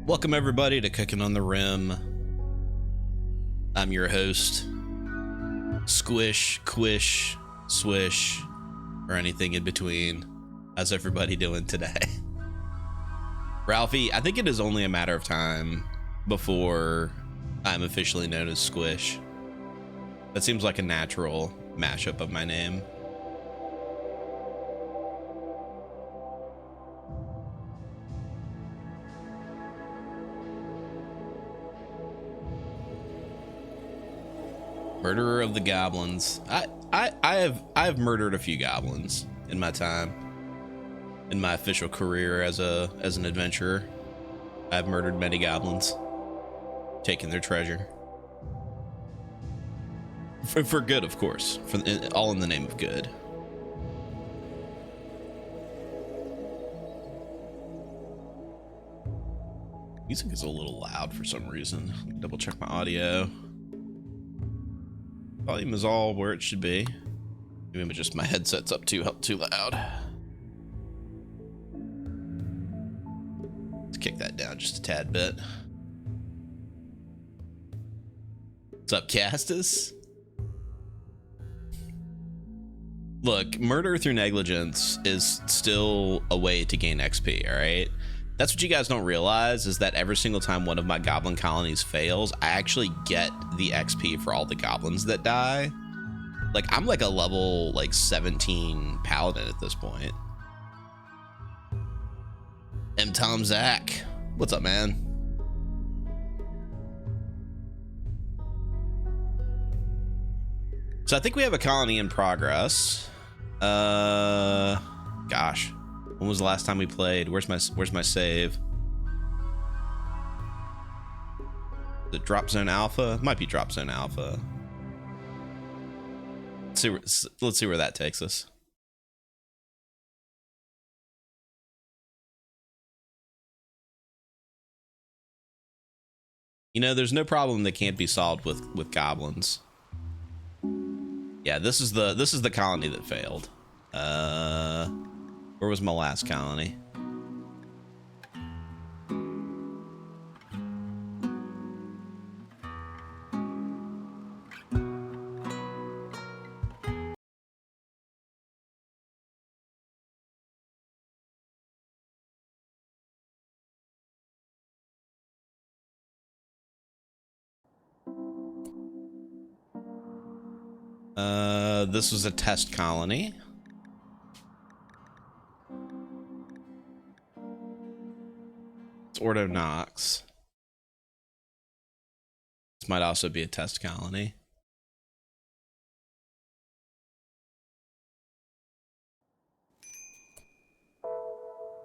Welcome everybody to Cookin on the Rim. I'm your host, Squish, Quish, Swish, or anything in between. How's everybody doing today? Ralphie, I think it is only a matter of time before I'm officially known as Squish. That seems like a natural mashup of my name. Murderer of the goblins. I have murdered a few goblins in my time. In my official career as an adventurer, I've murdered many goblins, taken their treasure. For good, of course. All in the name of good. Music is a little loud for some reason. Double check my audio. Volume is all where it should be. Maybe just my headset's up too loud. Let's kick that down just a tad bit. What's up, Castus? Look, murder through negligence is still a way to gain XP, all right? That's what you guys don't realize, is that every single time one of my goblin colonies fails, I actually get the XP for all the goblins that die. Like, I'm like a level 17 paladin at this point. M. Tom Zach, what's up, man? So I think we have a colony in progress. Gosh. When was the last time we played? Where's my save? The Drop Zone Alpha? It might be Drop Zone Alpha. Let's see where that takes us. You know, there's no problem that can't be solved with goblins. Yeah, this is the colony that failed. Where was my last colony? This was a test colony. Ordo Knox. This might also be a test colony.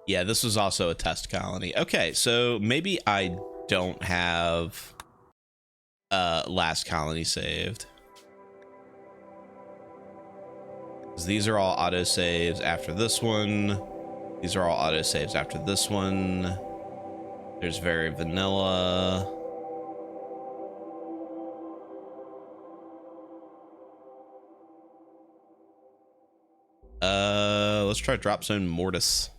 Yeah, this was also a test colony. Okay, so maybe I don't have last colony saved. 'Cause these are all auto saves after this one. These are all auto saves after this one. There's very vanilla. Let's try Drop Zone Mortis.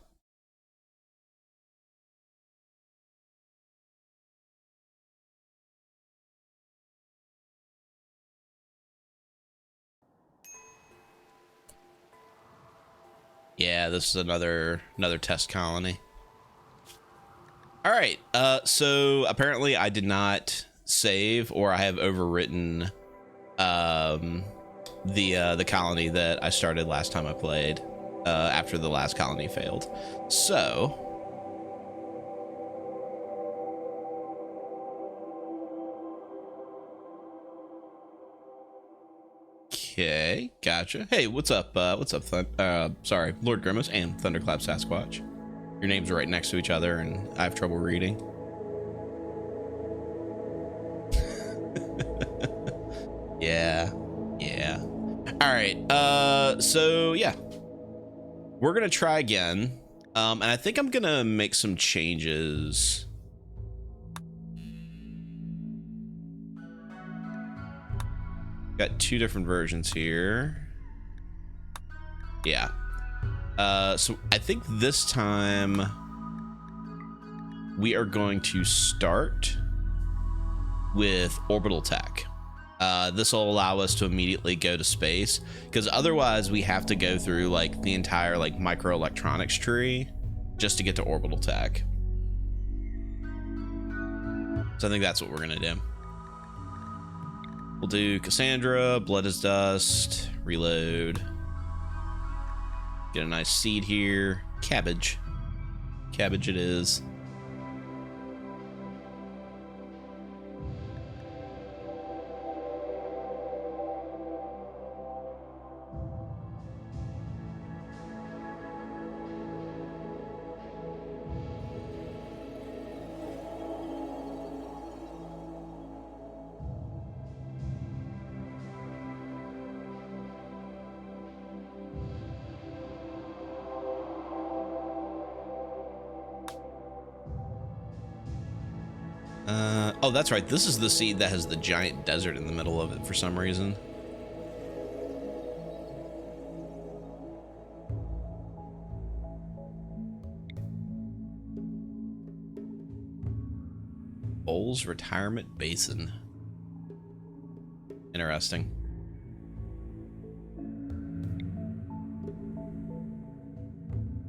Yeah, this is another test colony. All right, so apparently I did not save, or I have overwritten the colony that I started last time I played after the last colony failed. So okay, gotcha. Hey, what's up? Sorry, Lord Grimace and Thunderclap Sasquatch. Your names are right next to each other, and I have trouble reading. Yeah. All right. So yeah, we're gonna try again, and I think I'm gonna make some changes. Got two different versions here. Yeah. So I think this time we are going to start with orbital tech. This will allow us to immediately go to space, because otherwise we have to go through like the entire like microelectronics tree just to get to orbital tech. So I think that's what we're gonna do. We'll do Cassandra, Blood is Dust, reload. Get a nice seed here. Cabbage. Cabbage it is. Oh, that's right. This is the seed that has the giant desert in the middle of it for some reason. Bowls Retirement Basin. Interesting.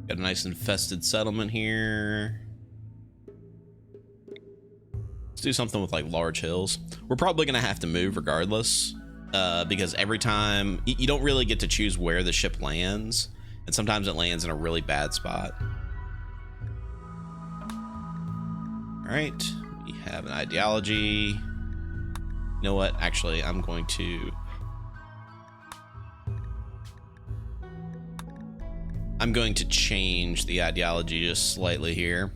Got a nice infested settlement here. Let's do something with like large hills. We're probably gonna have to move regardless, because every time you don't really get to choose where the ship lands, and sometimes it lands in a really bad spot. All right, we have an ideology. You know what? Actually, I'm going to change the ideology just slightly here.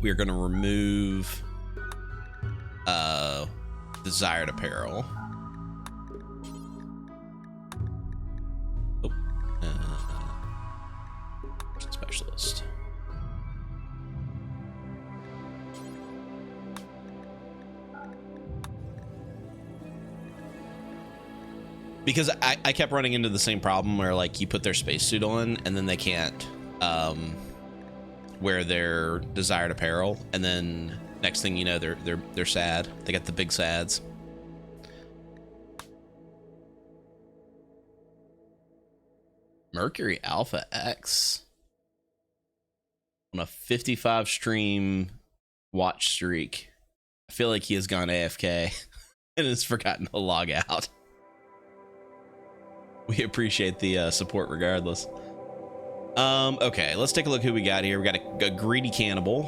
We are going to remove desired apparel. Oh, specialist. Because I kept running into the same problem where like you put their spacesuit on and then they can't wear their desired apparel, and then next thing you know they're sad. They got the big sads. Mercury Alpha X on a 55 stream watch streak. I feel like he has gone AFK and has forgotten to log out. We appreciate the support regardless. Okay, let's take a look who we got here. We got a greedy cannibal.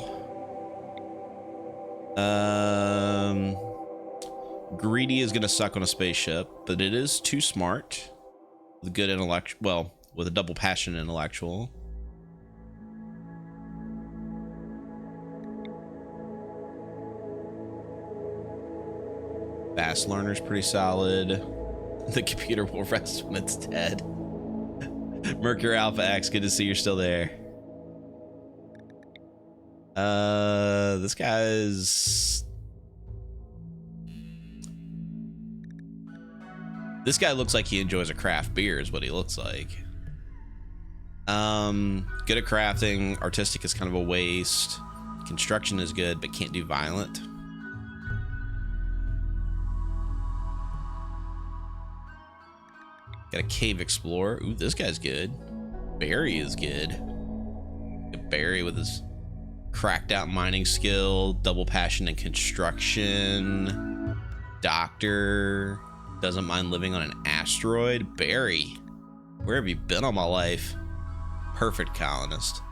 Greedy is gonna suck on a spaceship, but it is too smart. With good intellect, well, with a double passion intellectual. Fast learner's pretty solid. The computer will rest when it's dead. Mercury Alpha X, good to see you're still there. This guy looks like he enjoys a craft beer is what he looks like. Good at crafting. Artistic is kind of a waste. Construction is good, but can't do violent. Got a cave explorer. Ooh, this guy's good. Barry is good. Barry with his cracked out mining skill, double passion in construction. Doctor doesn't mind living on an asteroid. Barry, where have you been all my life? Perfect colonist.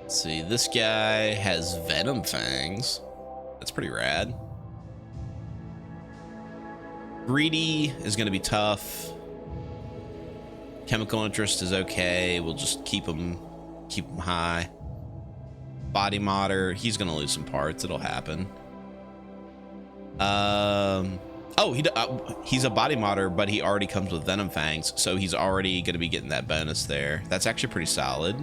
Let's see, this guy has venom fangs. That's pretty rad. Greedy is going to be tough. Chemical interest is okay. We'll just keep him high. Body modder, he's going to lose some parts. It'll happen. Oh, he's a body modder, but he already comes with venom fangs, so he's already going to be getting that bonus there. That's actually pretty solid.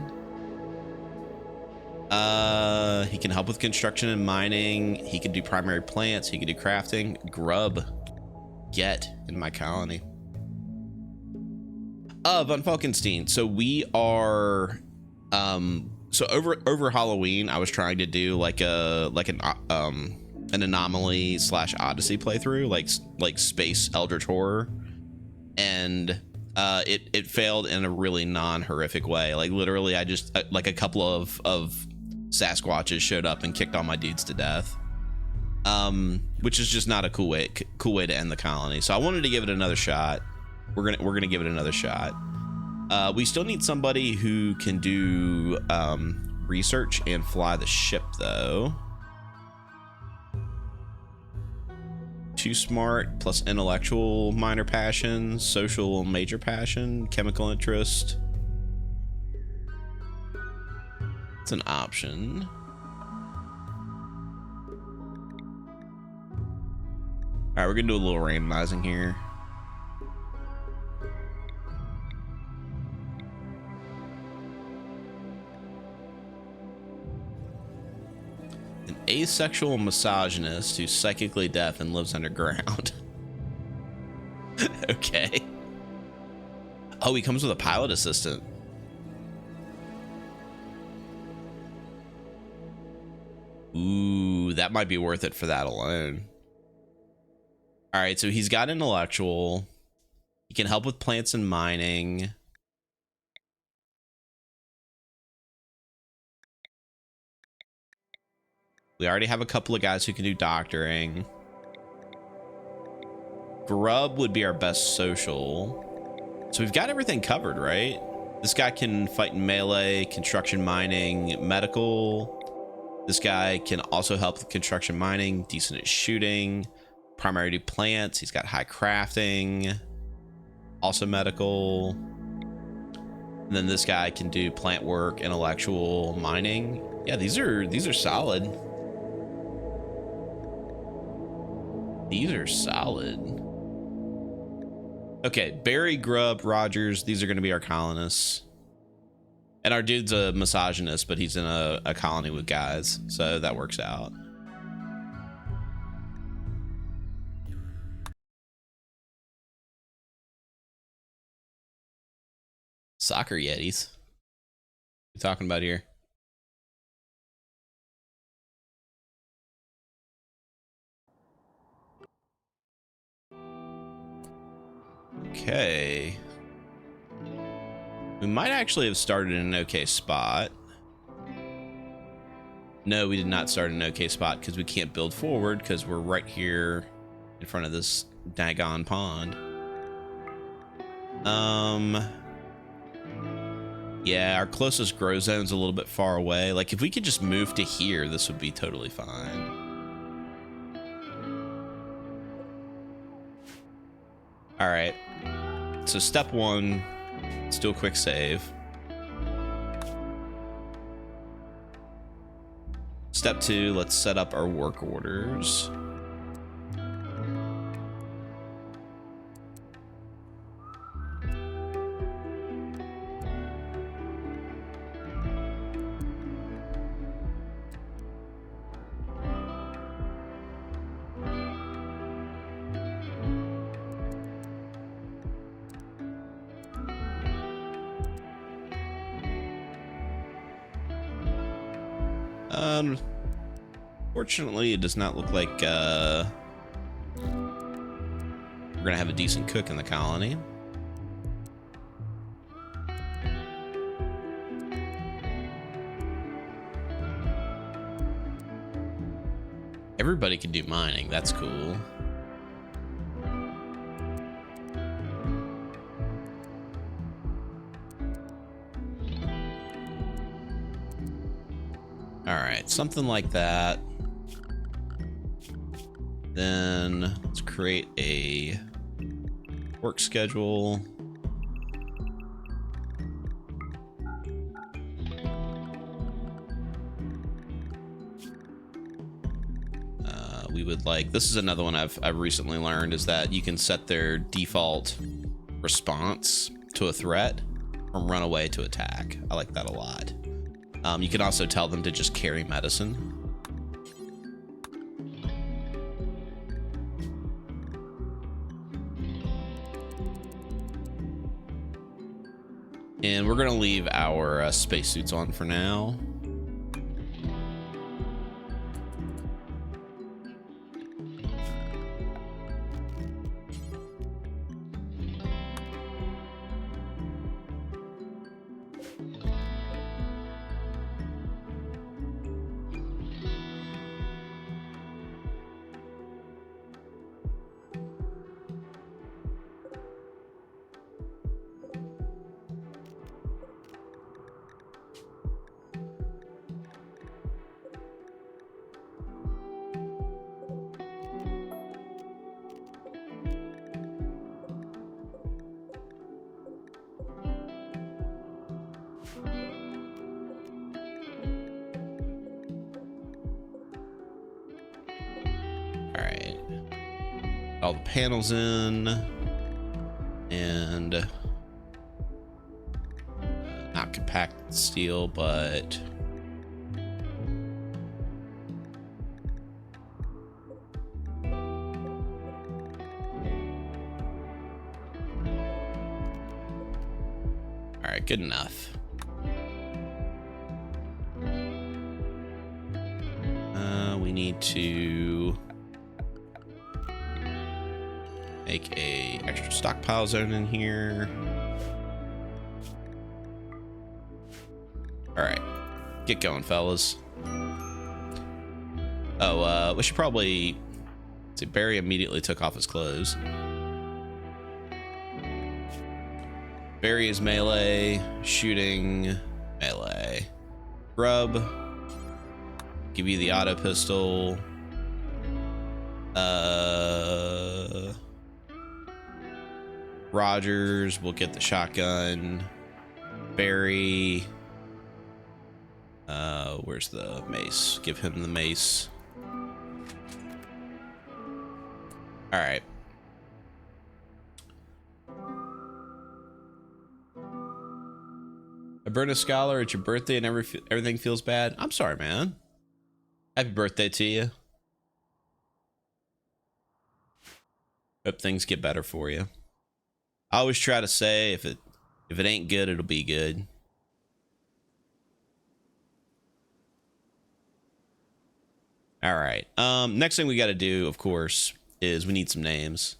He can help with construction and mining. He can do primary plants. He can do crafting. Grub. get in my colony? Von Falkenstein. So we are, so over Halloween, I was trying to do like an anomaly / Odyssey playthrough, like space eldritch horror, and it failed in a really non-horrific way. Like literally, I just like a couple of Sasquatches showed up and kicked all my dudes to death, which is just not a cool way to end the colony. So I wanted to give it another shot. We're gonna give it another shot. We still need somebody who can do research and fly the ship, though. Too smart plus intellectual minor passion, social major passion, chemical interest. It's an option. All right, we're gonna do a little randomizing here. An asexual misogynist who's psychically deaf and lives underground. Okay. Oh, he comes with a pilot assistant. Ooh, that might be worth it for that alone. All right, so he's got intellectual. He can help with plants and mining. We already have a couple of guys who can do doctoring. Grub would be our best social. So we've got everything covered, right? This guy can fight in melee, construction, mining, medical. This guy can also help with construction, mining, decent at shooting, primary to plants. He's got high crafting, also medical. And then this guy can do plant work, intellectual, mining. Yeah, these are solid. These are solid. Okay, Barry, Grub, Rogers, these are going to be our colonists. And our dude's a misogynist, but he's in a colony with guys, so that works out. Soccer Yetis. What are you talking about here? Okay. We might actually have started in an okay spot. No, we did not start in an okay spot because we can't build forward because we're right here in front of this daggone pond. Yeah, our closest grow zone's a little bit far away. Like if we could just move to here, this would be totally fine. All right. So step one, let's do a quick save. Step two, let's set up our work orders. Fortunately, it does not look like we're gonna have a decent cook in the colony. Everybody can do mining. That's cool. All right, something like that. Then let's create a work schedule. We would like, this is another one I've recently learned, is that you can set their default response to a threat from run away to attack. I like that a lot. You can also tell them to just carry medicine. And we're gonna leave our spacesuits on for now. All right, all the panels in, and not compact steel, but all right, good enough. We need to make a extra stockpile zone in here. All right, get going, fellas. Oh, we should probably see. Barry immediately took off his clothes. Barry is melee, shooting, melee. Grub, give you the auto pistol. Rogers will get the shotgun. Barry, where's the mace? Give him the mace. All right. I burned a scholar at your birthday and everything feels bad. I'm sorry, man. Happy birthday to you. Hope things get better for you. I always try to say if it ain't good, it'll be good. All right. Next thing we got to do, of course, is we need some names,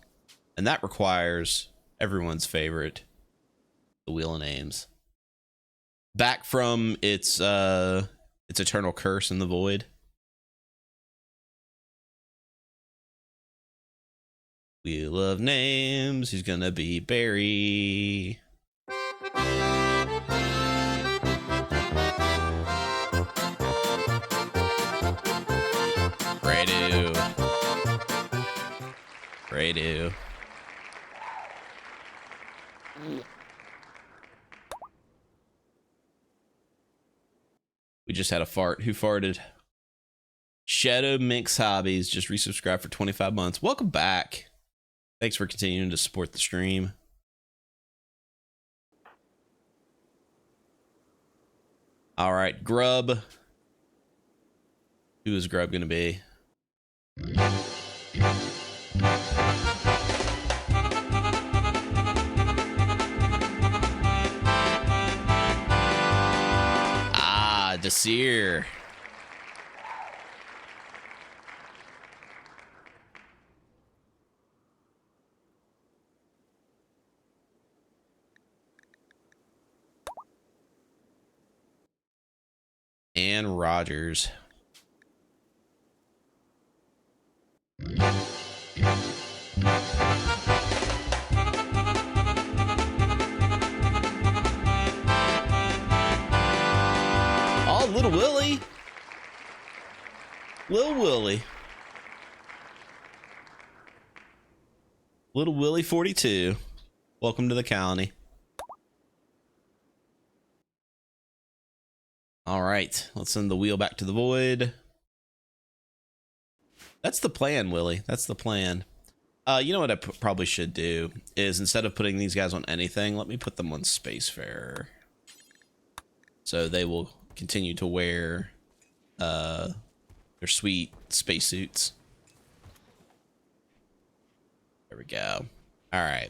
and that requires everyone's favorite, the Wheel of Names. Back from its eternal curse in the void. Wheel of Names, he's gonna be Barry. Radu. We just had a fart. Who farted? Shadow Mix Hobbies just resubscribed for 25 months. Welcome back. Thanks for continuing to support the stream. All right, Grub. Who is Grub gonna be? Ah, Desir. And Rogers. Oh, Little Willie. Little Willie. Little Willie 42. Welcome to the colony. All right, let's send the wheel back to the void. That's the plan, Willie. That's the plan. You know what I probably should do is instead of putting these guys on anything, let me put them on Spacefarer. So they will continue to wear their sweet spacesuits. There we go. All right.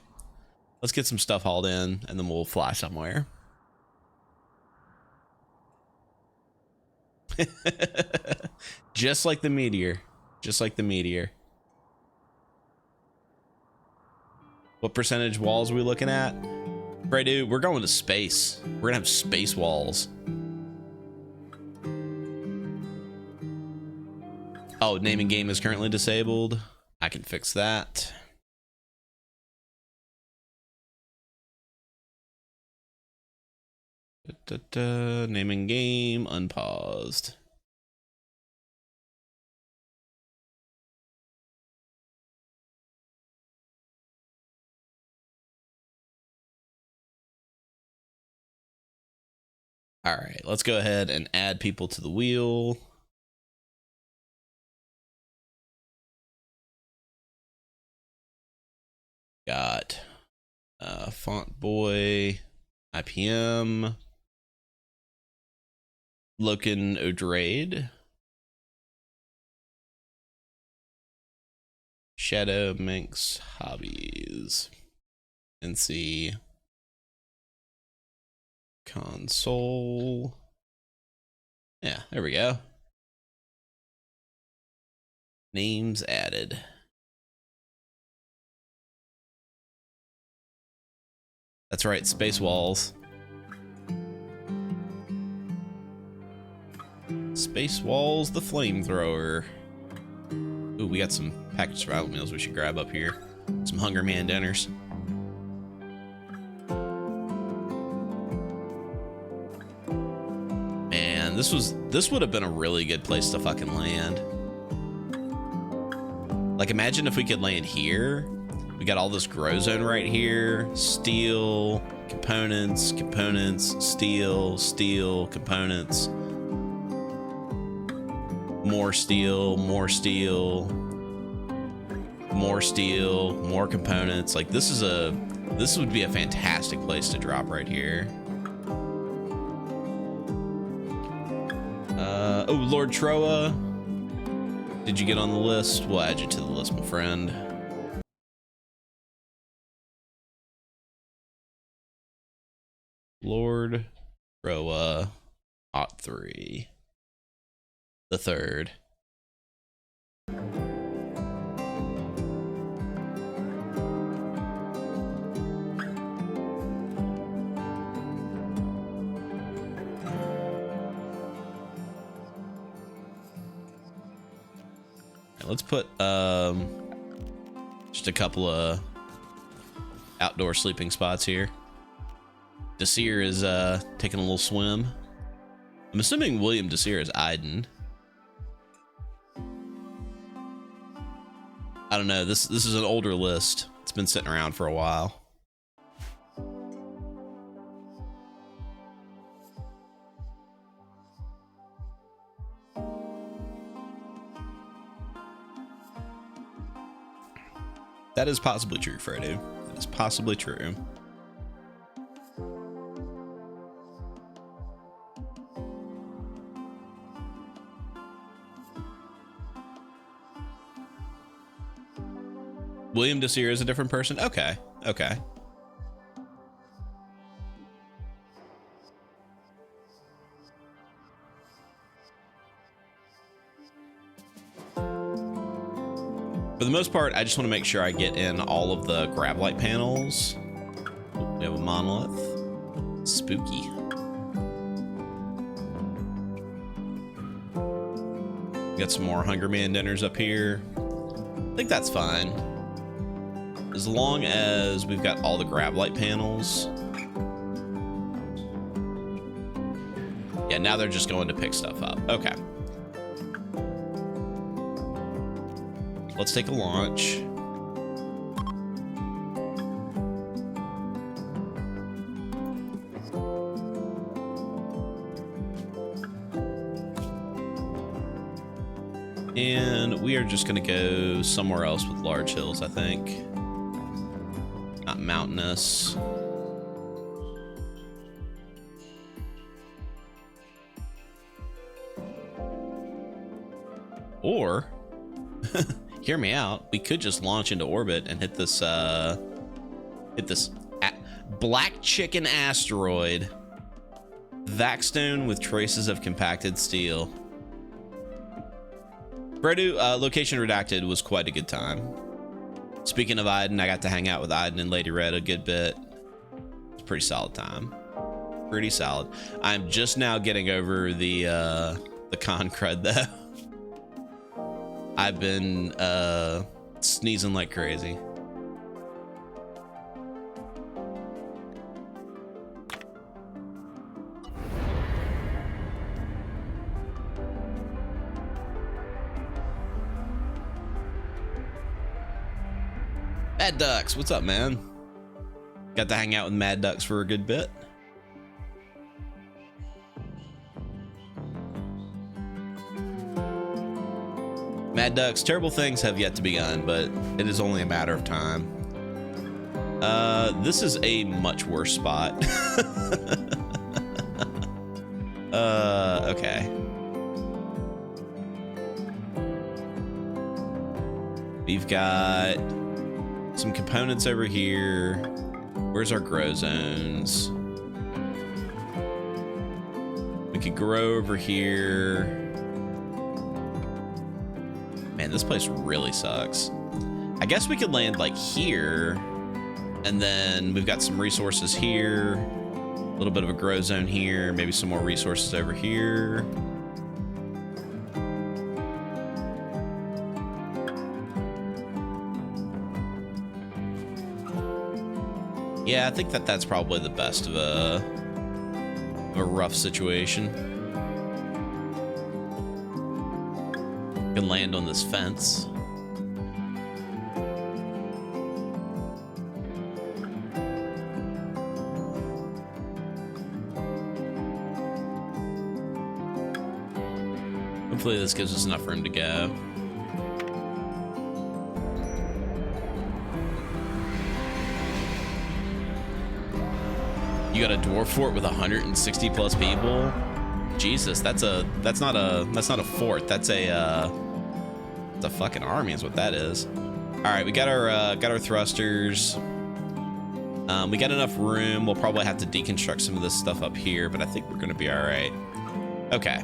Let's get some stuff hauled in and then we'll fly somewhere. Just like the meteor. Just like the meteor. What percentage walls are we looking at? Right, dude, we're going to space. We're gonna have space walls. Oh, naming game is currently disabled. I can fix that. Naming game unpaused. All right, let's go ahead and add people to the wheel. Got Font Boy, IPM, Loken O'Drade, Shadow Minx Hobbies, NC Console. Yeah, there we go. Names added. That's right, Space Walls. Space Walls, the flamethrower. Ooh, we got some packaged survival meals we should grab up here. Some Hunger Man dinners. Man, this would have been a really good place to fucking land. Like, imagine if we could land here. We got all this grow zone right here. Steel, components, steel, components. More steel, more components. Like, this would be a fantastic place to drop right here. Oh, Lord Troa. Did you get on the list? We'll add you to the list, my friend. Lord Troa, Ot 3. The third. Let's put just a couple of outdoor sleeping spots here. Desir is taking a little swim. I'm assuming William Desir is Iden. I don't know. This is an older list. It's been sitting around for a while. That is possibly true, Fredo. That is possibly true. William Desir is a different person? Okay. Okay. For the most part, I just want to make sure I get in all of the grab light panels. We have a monolith. Spooky. We got some more Hunger Man dinners up here. I think that's fine. As long as we've got all the grab light panels. Yeah, now they're just going to pick stuff up. Okay. Let's take a launch. And we are just going to go somewhere else with large hills, I think. Not mountainous. Or, hear me out, we could just launch into orbit and hit this black chicken asteroid. Vaxstone with traces of compacted steel. Bredu, location redacted was quite a good time. Speaking of Iden, I got to hang out with Iden and Lady Red a good bit. It's a pretty solid time. Pretty solid. I'm just now getting over the con crud though. I've been sneezing like crazy. Mad Ducks, what's up, man? Got to hang out with Mad Ducks for a good bit. Mad Ducks, terrible things have yet to begun, but it is only a matter of time. This is a much worse spot. Okay. We've got some components over here. Where's our grow zones? We could grow over here. Man, this place really sucks. I guess we could land like here, and then we've got some resources here, a little bit of a grow zone here, maybe some more resources over here. Yeah, I think that that's probably the best of a rough situation. Can land on this fence. Hopefully this gives us enough room to go. You got a dwarf fort with 160 plus people? Jesus, that's not a fort. That's a fucking army is what that is. All right, we got our thrusters. We got enough room. We'll probably have to deconstruct some of this stuff up here, but I think we're gonna be all right. Okay,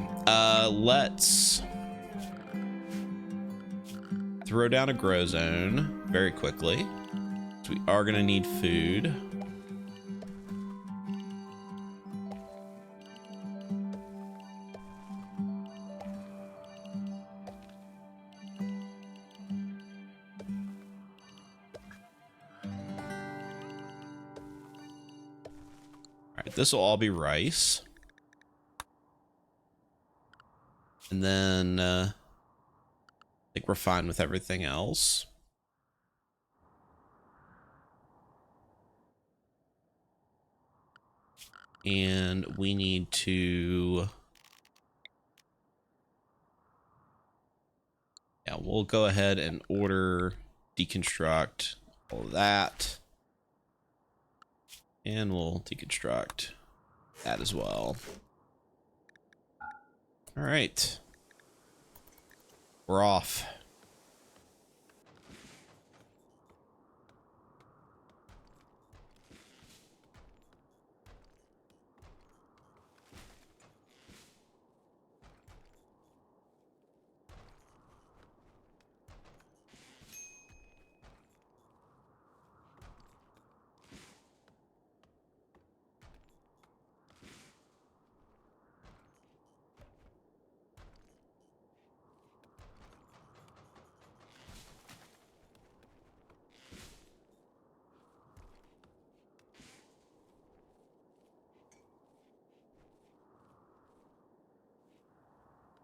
let's throw down a grow zone very quickly. So we are gonna need food. This will all be rice. And then I think we're fine with everything else. And we need to... Yeah, we'll go ahead and order, deconstruct all of that. And we'll deconstruct that as well. All right. We're off.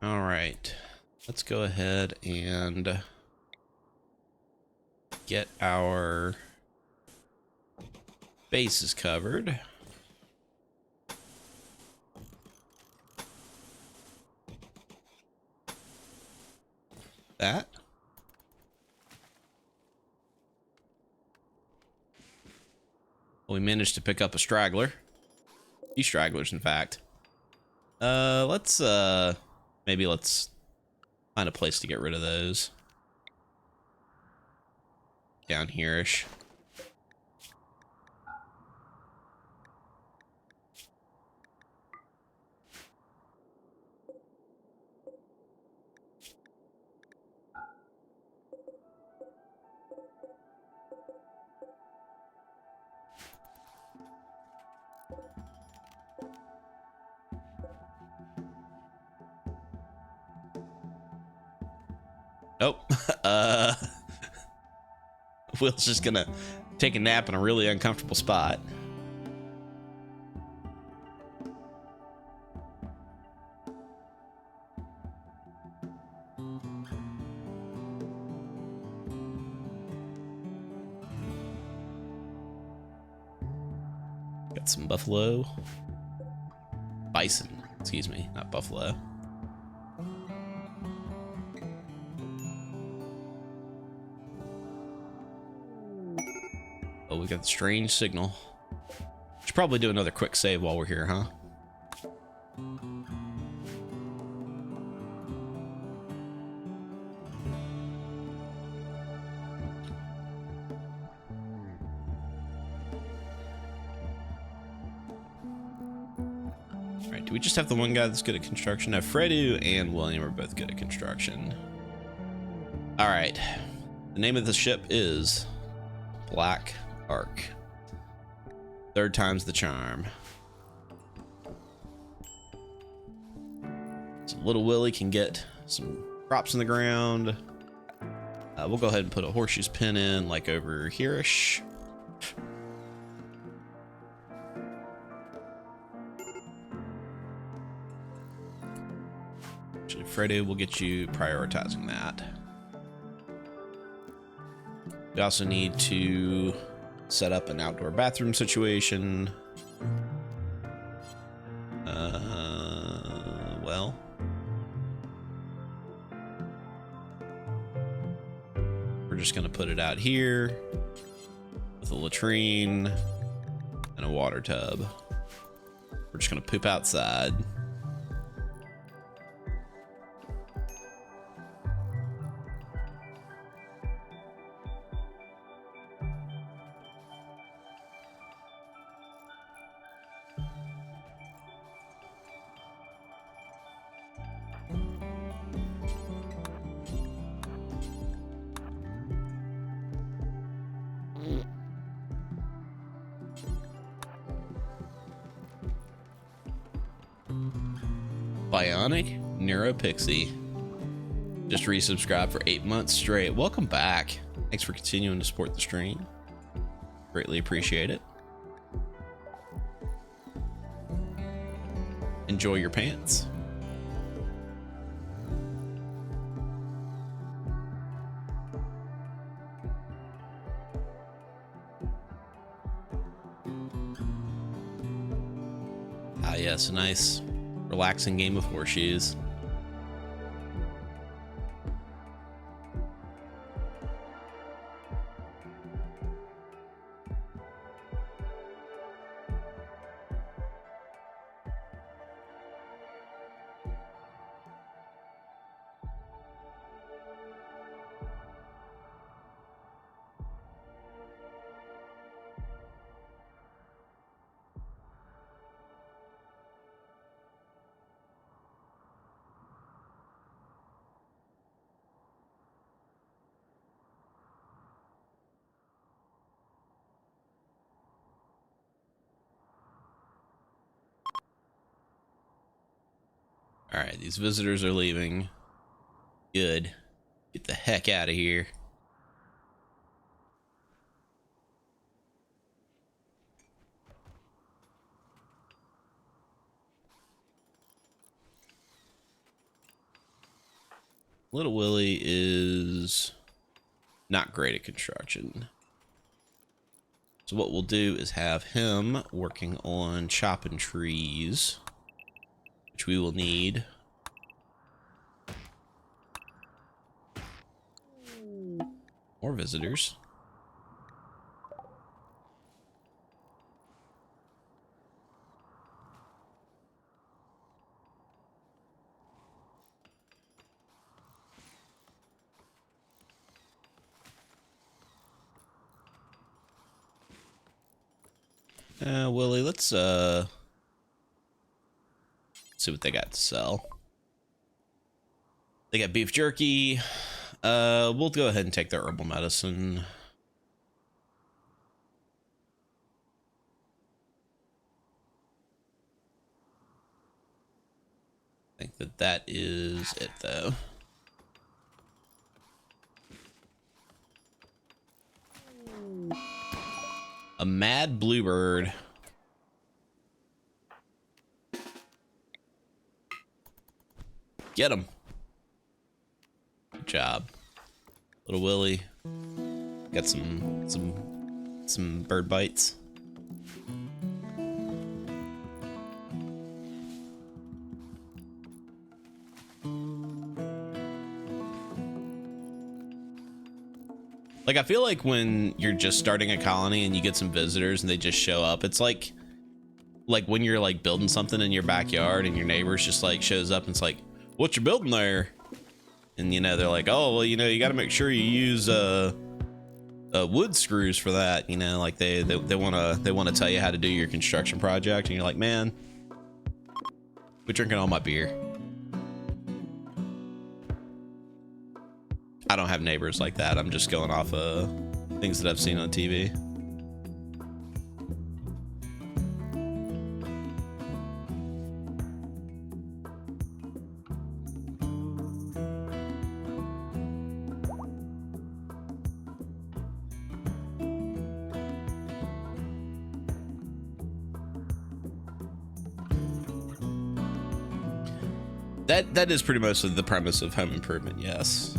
All right, let's go ahead and get our bases covered. That. We managed to pick up a straggler. A few stragglers, in fact. Maybe let's find a place to get rid of those. Down here-ish. Nope. Will's just gonna take a nap in a really uncomfortable spot. Got some buffalo. Bison, excuse me, not buffalo. Oh, we got the strange signal. Should probably do another quick save while we're here, huh? Alright, do we just have the one guy that's good at construction? No, Fredu and William are both good at construction. Alright. The name of the ship is Black Ark. Third time's the charm. So little Willie can get some crops in the ground. We'll go ahead and put a horseshoes pin in, like over here-ish. Actually, Fredo will get you prioritizing that. We also need to set up an outdoor bathroom situation. Well. We're just gonna put it out here with a latrine and a water tub. We're just gonna poop outside. Bionic Neuropixie just resubscribed for 8 months straight. Welcome back. Thanks for continuing to support the stream. Greatly appreciate it. Enjoy your pants. Ah, yes, a nice relaxing game of horseshoes. All right, these visitors are leaving. Good. Get the heck out of here. Little Willie is not great at construction. So what we'll do is have him working on chopping trees, which we will need. More visitors. Willie, let's see what they got to sell. They got beef jerky. We'll go ahead and take their herbal medicine. I think that that is it, though. A mad bluebird. Get him. Good job, little Willie. Got some bird bites. Like, I feel like when you're just starting a colony and you get some visitors and they just show up, it's like when you're like building something in your backyard and your neighbors just like shows up and it's like, what you building there? And you know, they're like, oh, well, you know, you got to make sure you use wood screws for that. You know, like they want to tell you how to do your construction project, and you're like, man, quit drinking all my beer. I don't have neighbors like that. I'm just going off of things that I've seen on TV. That is pretty much the premise of Home Improvement, yes.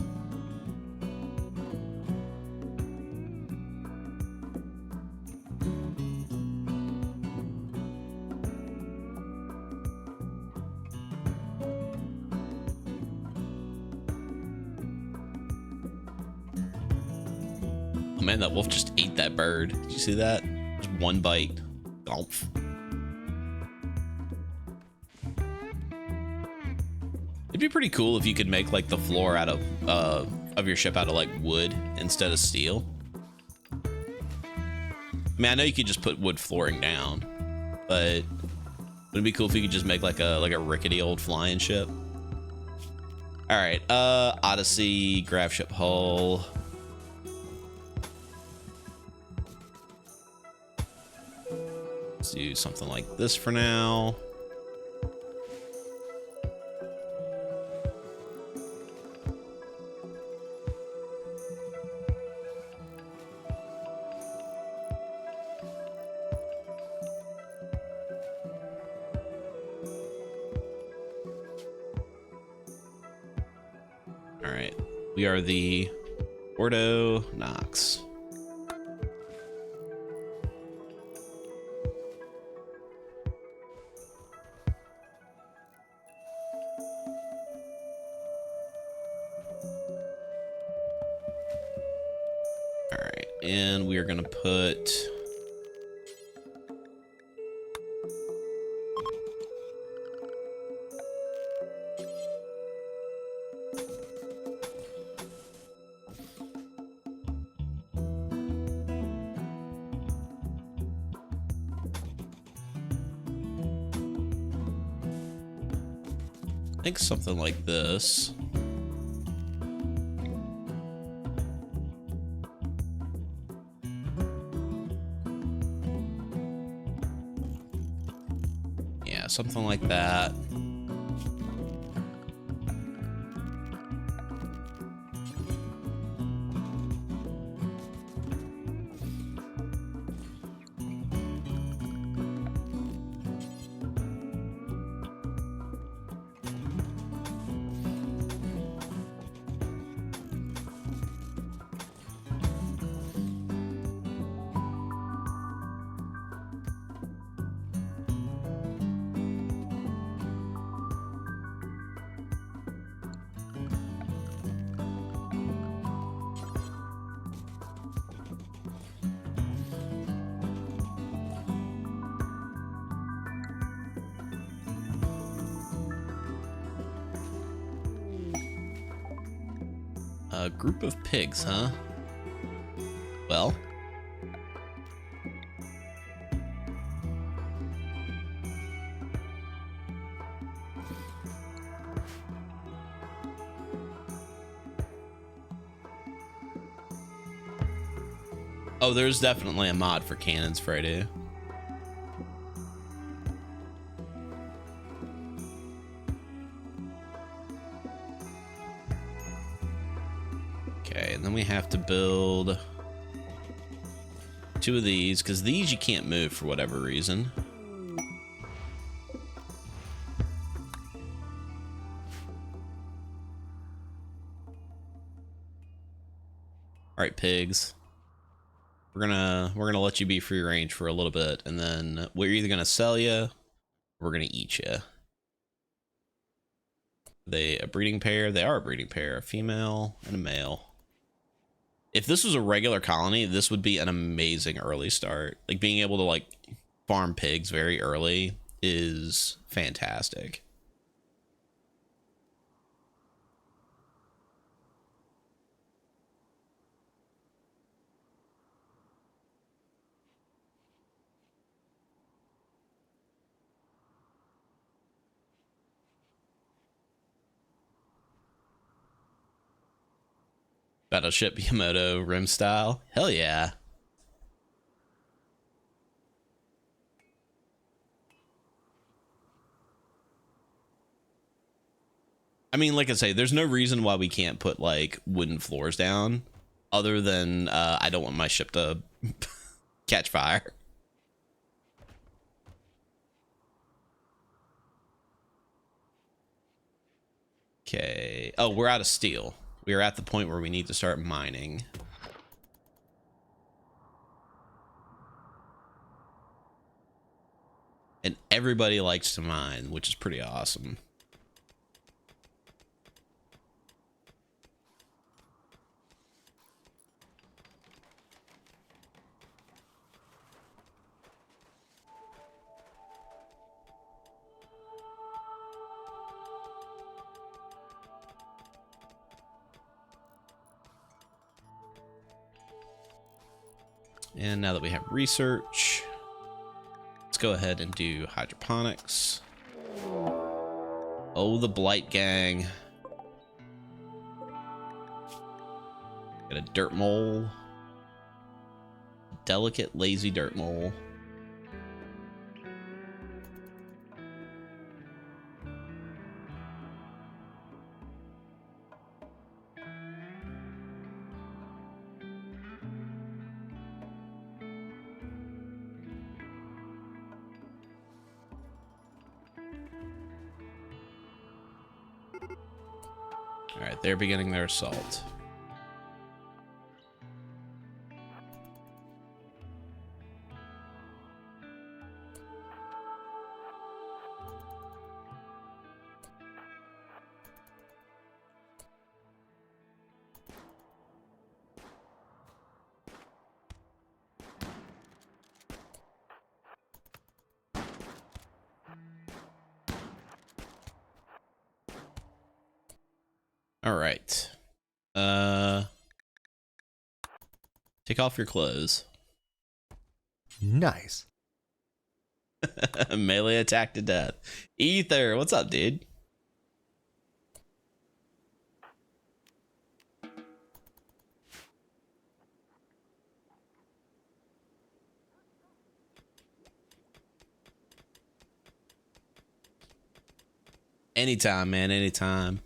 Oh man, that wolf just ate that bird. Did you see that? Just one bite. Golf. It'd be pretty cool if you could make like the floor out of your ship out of like wood instead of steel. I mean, I know you could just put wood flooring down, but it'd be cool if you could just make like a rickety old flying ship. All right, Odyssey, graph ship hull. Let's do something like this for now. All right, we are the Ordo Knox. All right, and we are gonna put I think something like this. Yeah, something like that. A group of pigs, huh? Well. Oh, there's definitely a mod for cannons Friday. Okay, and then we have to build 2 of these, because these you can't move for whatever reason. All right, pigs. We're gonna let you be free range for a little bit, and then we're either gonna sell you, or we're gonna eat you. They a breeding pair? They are a breeding pair, a female and a male. If this was a regular colony, this would be an amazing early start. Like being able to like farm pigs very early is fantastic. Battleship Yamato rim style. Hell yeah. I mean, like I say, there's no reason why we can't put like wooden floors down other than I don't want my ship to catch fire. Okay. Oh, we're out of steel. We are at the point where we need to start mining. And everybody likes to mine, which is pretty awesome. And now that we have research, let's go ahead and do hydroponics. Oh, the blight gang. Got a dirt mole. Delicate, lazy dirt mole. All right, they're beginning their assault. All right. Take off your clothes. Nice. Melee attack to death. Ether, what's up, dude? Anytime, man, anytime.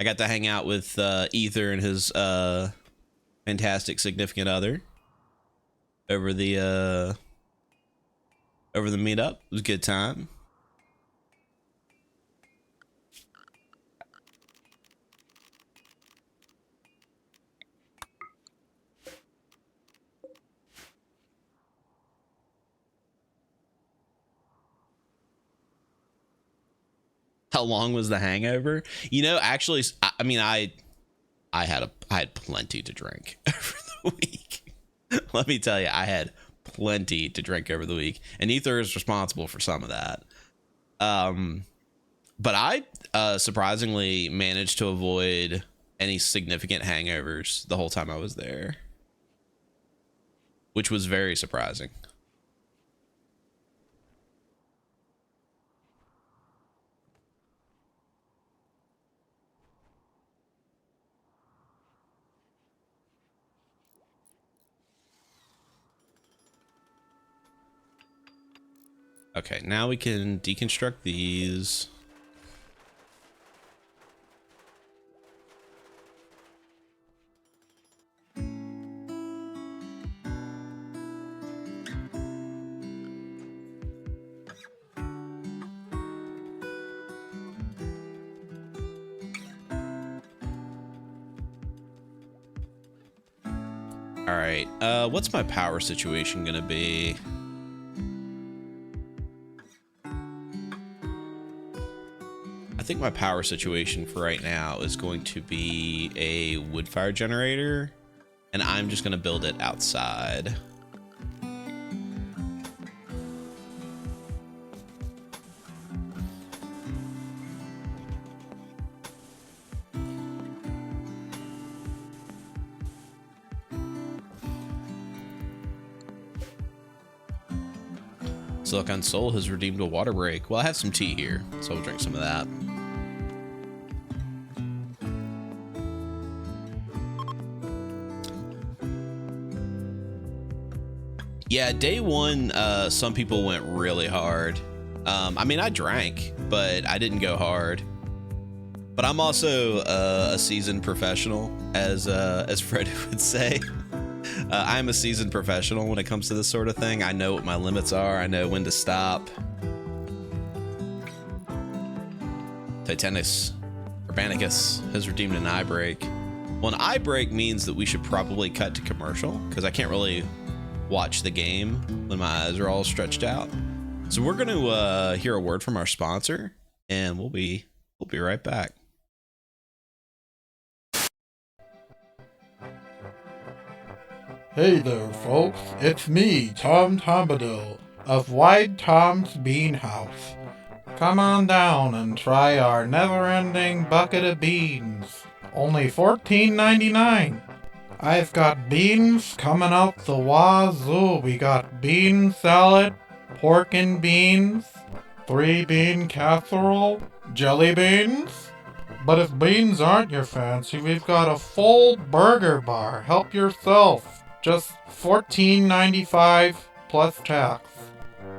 I got to hang out with Ether and his fantastic significant other over the meetup. It was a good time. How long was the hangover? You know, actually, I mean, I had plenty to drink over the week. Let me tell you, I had plenty to drink over the week, and Ether is responsible for some of that. But I surprisingly managed to avoid any significant hangovers the whole time I was there, which was very surprising. Okay, now we can deconstruct these. All right. What's my power situation gonna be? I think my power situation for right now is going to be a wood fire generator, and I'm just gonna build it outside. Silicon Soul has redeemed a water break. Well, I have some tea here, so we'll drink some of that. Yeah, day one, some people went really hard. I mean, I drank, but I didn't go hard. But I'm also a seasoned professional, as Fred would say. I'm a seasoned professional when it comes to this sort of thing. I know what my limits are. I know when to stop. Titanus Urbanicus has redeemed an eye break. Well, an eye break means that we should probably cut to commercial, because I can't really watch the game when my eyes are all stretched out. So we're going to hear a word from our sponsor, and we'll be right back. Hey there, folks. It's me, Tom Tombadil, of Wide Tom's Bean House. Come on down and try our never-ending bucket of beans. Only $14.99. I've got beans coming out the wazoo. We got bean salad, pork and beans, 3-bean casserole, jelly beans. But if beans aren't your fancy, we've got a full burger bar. Help yourself. Just $14.95 plus tax.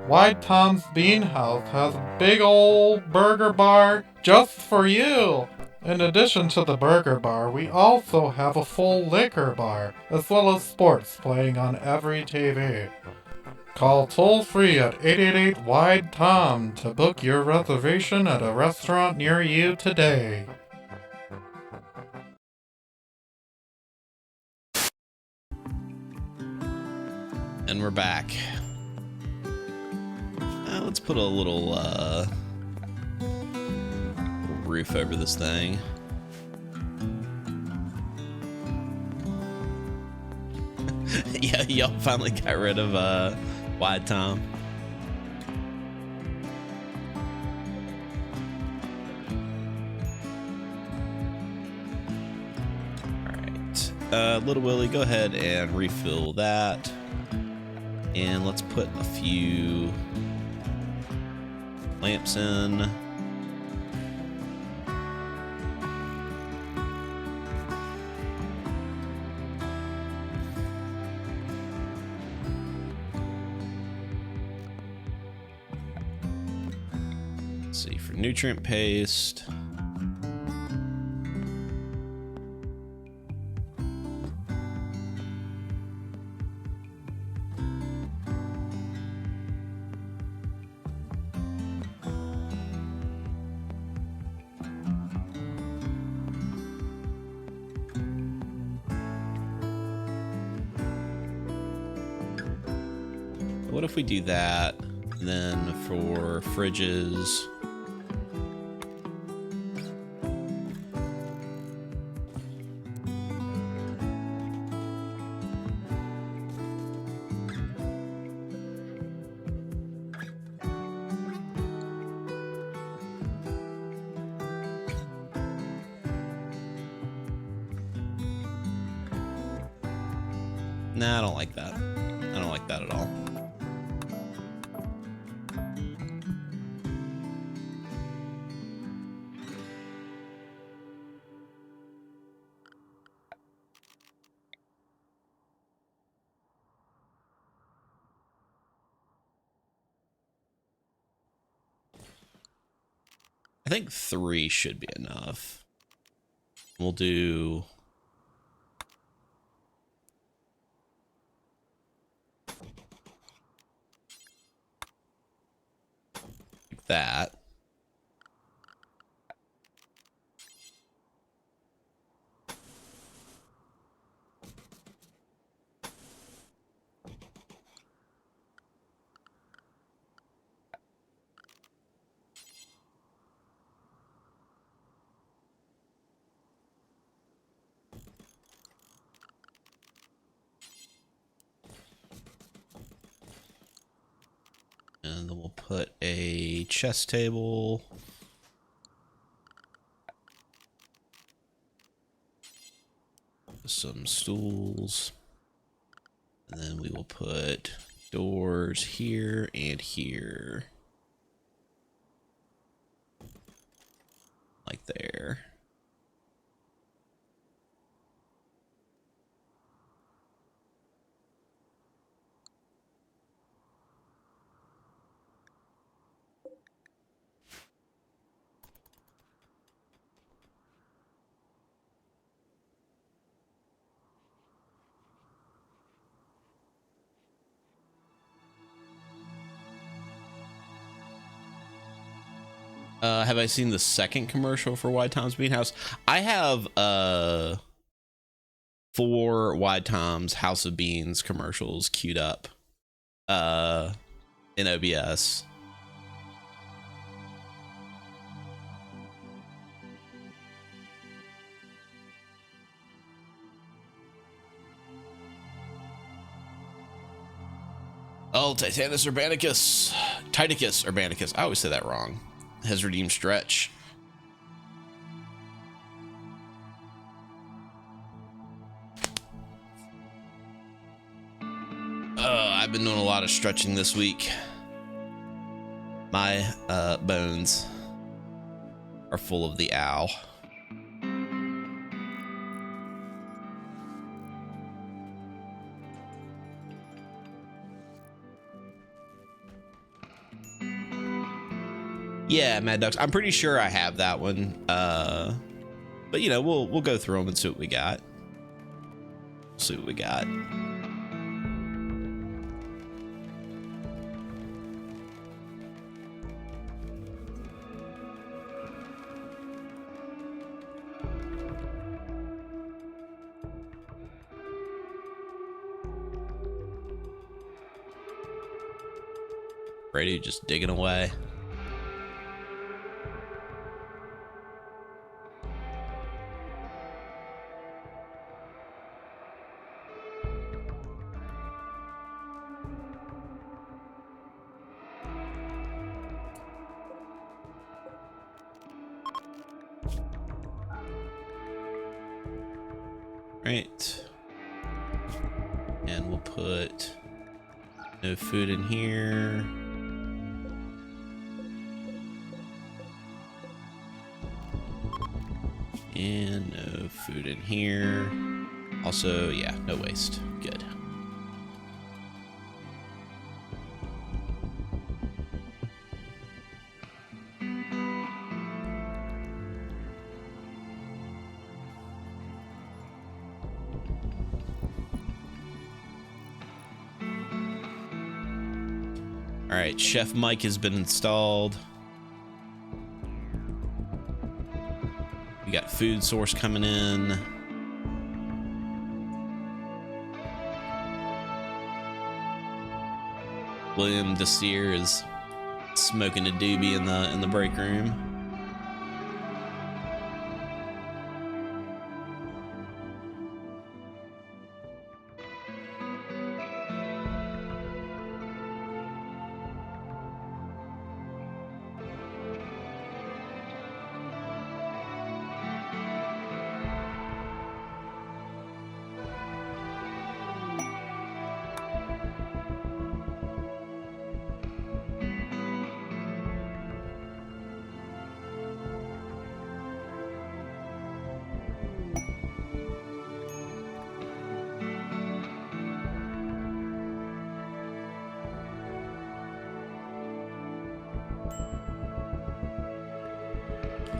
Wide Tom's Bean House has a big old burger bar just for you. In addition to the burger bar, we also have a full liquor bar, as well as sports playing on every TV. Call toll-free at 888-WIDE-TOM to book your reservation at a restaurant near you today. And we're back. Let's put a little roof over this thing. Yeah, y'all finally got rid of Wide Tom. Alright. Little Willie, go ahead and refill that. And let's put a few lamps in. Let's see, for nutrient paste. What if we do that, and then for fridges, nah, I don't like that. I don't like that at all. I think 3 should be enough. We'll do like that. And then we'll put a chess table. Some stools. And then we will put doors here and here. Like there. Have I seen the second commercial for Wide Tom's Bean House? I have 4 Wide Tom's House of Beans commercials queued up in OBS. Oh, Titanus Urbanicus. Titicus Urbanicus. I always say that wrong. Has redeemed Stretch. I've been doing a lot of stretching this week. My bones are full of the owl. Yeah, Mad Ducks. I'm pretty sure I have that one. But you know, we'll go through them and see what we got. See what we got. Brady just digging away. Right. And we'll put no food in here. And no food in here. Also, yeah, no waste. Good. All right, Chef Mike has been installed. We got food source coming in. William Desir is smoking a doobie in the break room.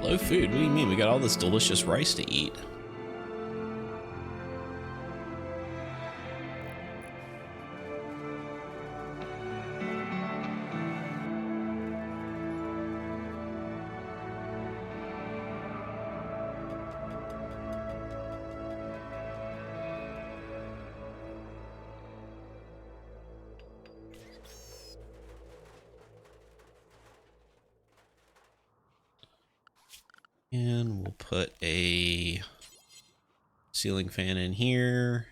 Low food? What do you mean? We got all this delicious rice to eat. And we'll put a ceiling fan in here.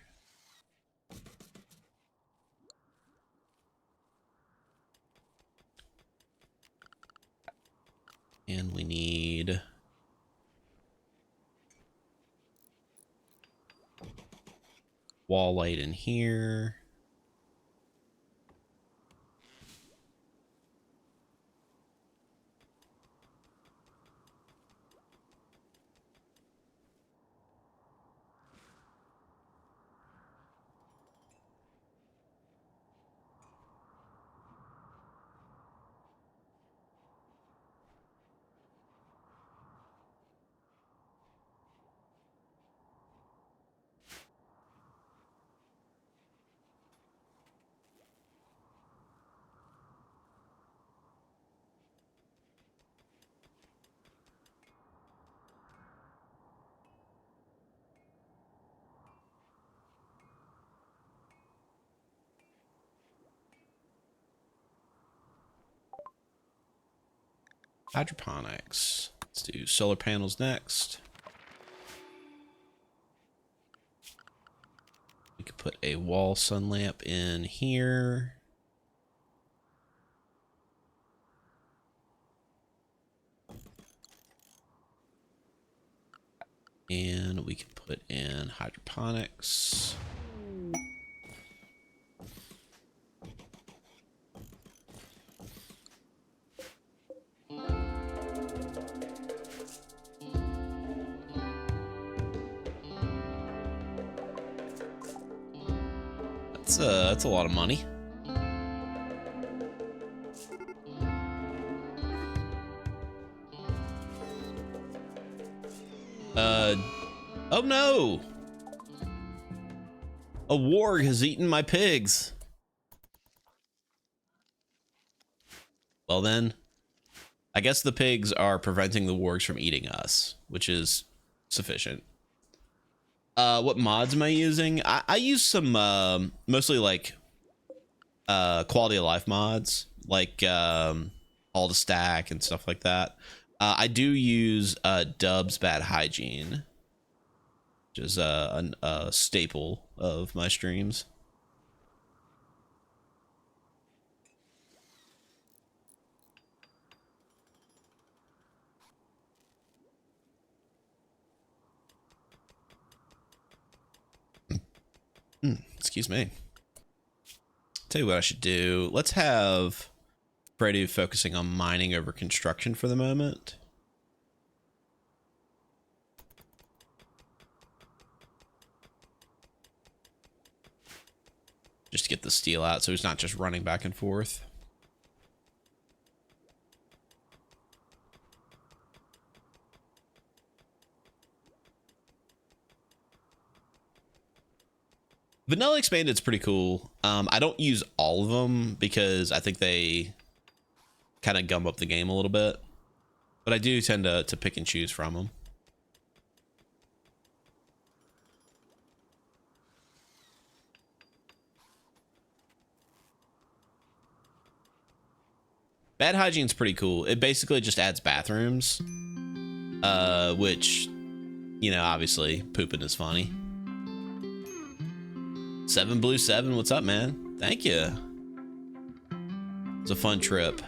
And we need wall light in here. Hydroponics. Let's do solar panels next. We could put a wall sun lamp in here. And we can put in hydroponics. That's a lot of money. Oh no! A warg has eaten my pigs. Well then, I guess the pigs are preventing the wargs from eating us, which is sufficient. What mods am I using? I use some mostly like quality of life mods, like all to stack and stuff like that. I do use Dub's Bad Hygiene, which is a staple of my streams. Excuse me. Tell you what I should do. Let's have Freddy focusing on mining over construction for the moment. Just to get the steel out so he's not just running back and forth. Vanilla Expanded's pretty cool. I don't use all of them because I think they kind of gum up the game a little bit. But I do tend to pick and choose from them. Bad Hygiene's pretty cool. It basically just adds bathrooms. Which, you know, obviously pooping is funny. 7 Blue 7, what's up, man? Thank you. It's a fun trip.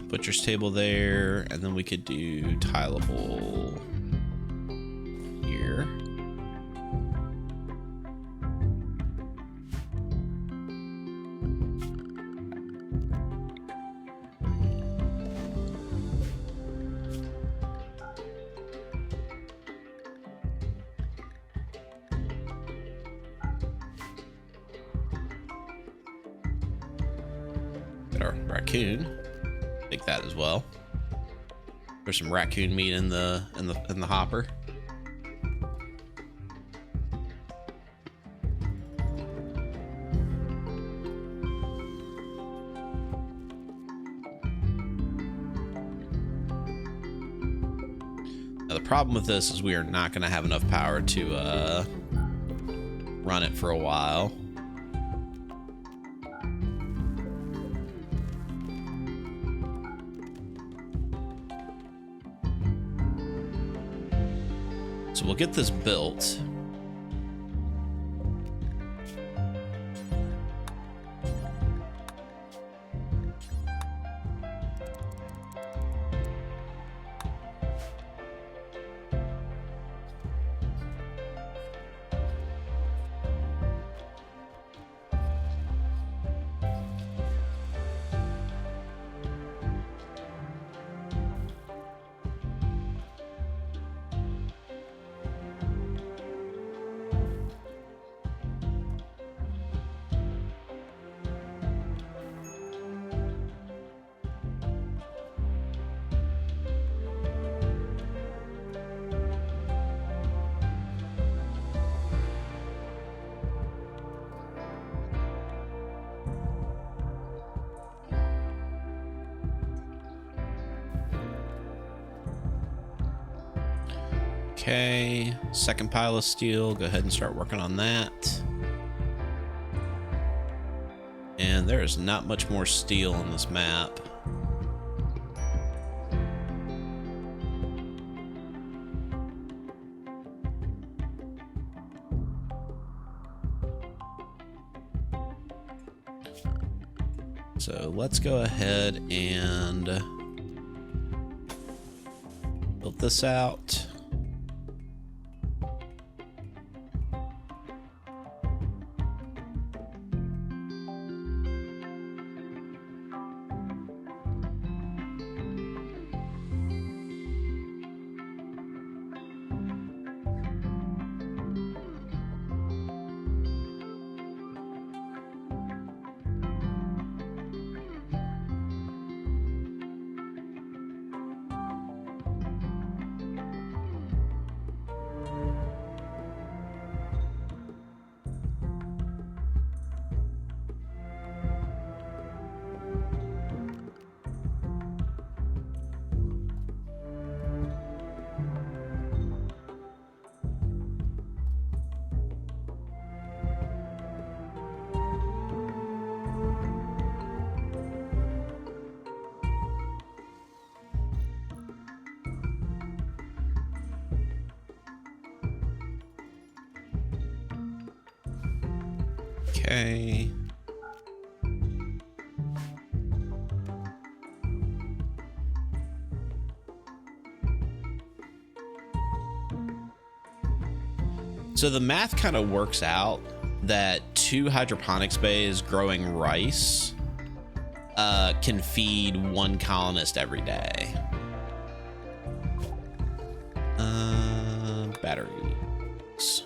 Butcher's table there, and then we could do tileable here. Got our raccoon. Take that as well. There's some raccoon meat in the hopper. Now the problem with this is we are not going to have enough power to run it for a while. So we'll get this built. Okay, second pile of steel. Go ahead and start working on that. And there is not much more steel on this map. So let's go ahead and build this out. Okay. So the math kind of works out that 2 hydroponics bays growing rice can feed 1 colonist every day. Batteries.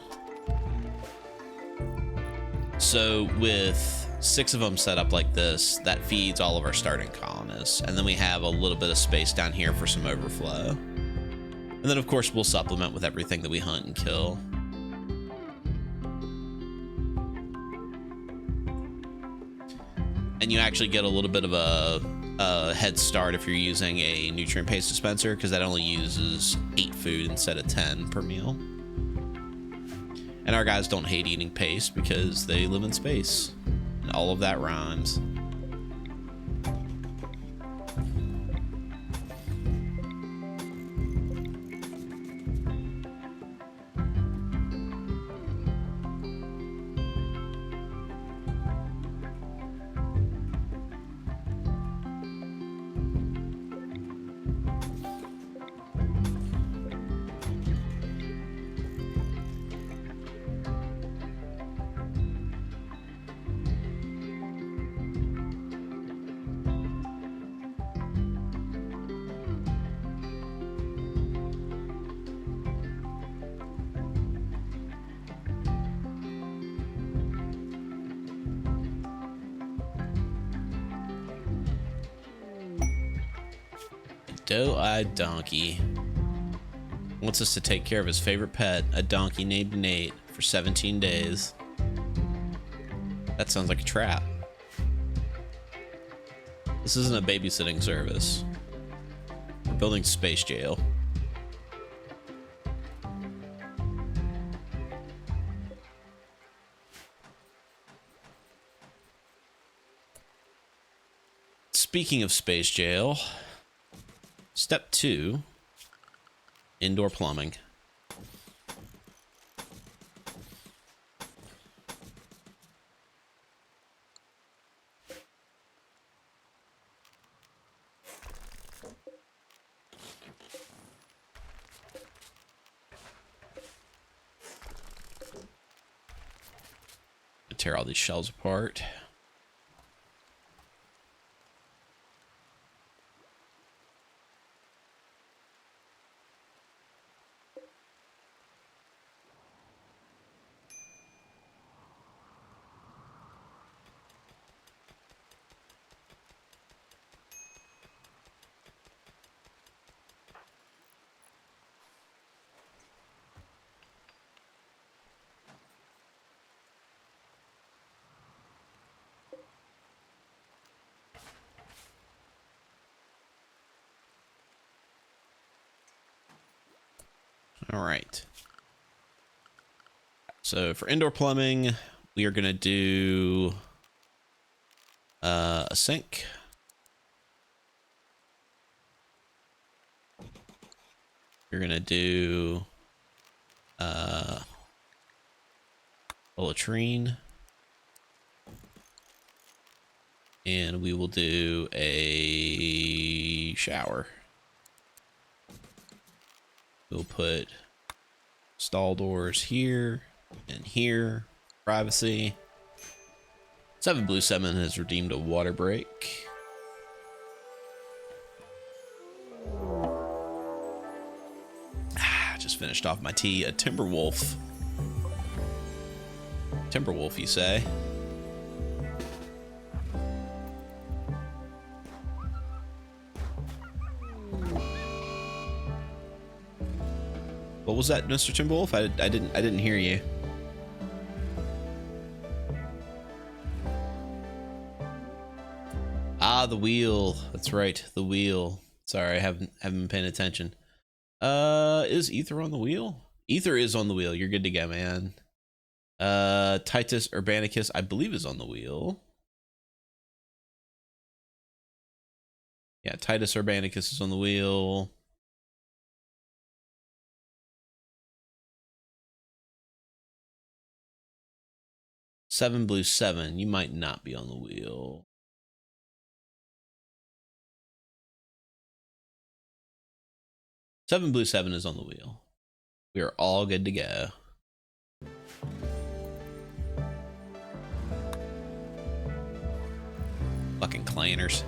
So with 6 of them set up like this, that feeds all of our starting colonists. And then we have a little bit of space down here for some overflow. And then of course we'll supplement with everything that we hunt and kill. And you actually get a little bit of a head start if you're using a nutrient paste dispenser, because that only uses 8 food instead of 10 per meal. And our guys don't hate eating paste because they live in space. And all of that rhymes. Doe-eyed donkey wants us to take care of his favorite pet, a donkey named Nate, for 17 days. That sounds like a trap. This isn't a babysitting service. We're building space jail. Speaking of space jail, step 2, indoor plumbing. tear all these shells apart. All right. So for indoor plumbing, we are going to do a sink. We're going to do a latrine. And we will do a shower. We'll put stall doors here and here. Privacy. 7 Blue 7 has redeemed a water break. Just finished off my tea. A Timberwolf. Timberwolf, you say? What was that, Mr. Timberwolf? I didn't hear you. Ah, the wheel. That's right, the wheel. Sorry, I haven't been paying attention. Is Ether on the wheel? Ether is on the wheel. You're good to go, man. Titus Urbanicus, I believe, is on the wheel. Yeah, Titus Urbanicus is on the wheel. Seven Blue 7, you might not be on the wheel. Seven Blue 7 is on the wheel. We are all good to go. Fucking claners.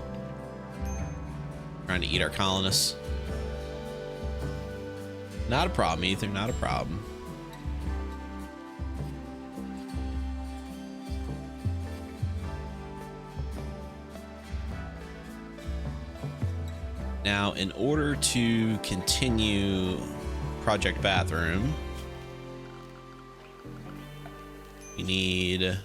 Trying to eat our colonists. Not a problem, Ether, not a problem. Now, in order to continue Project Bathroom, we need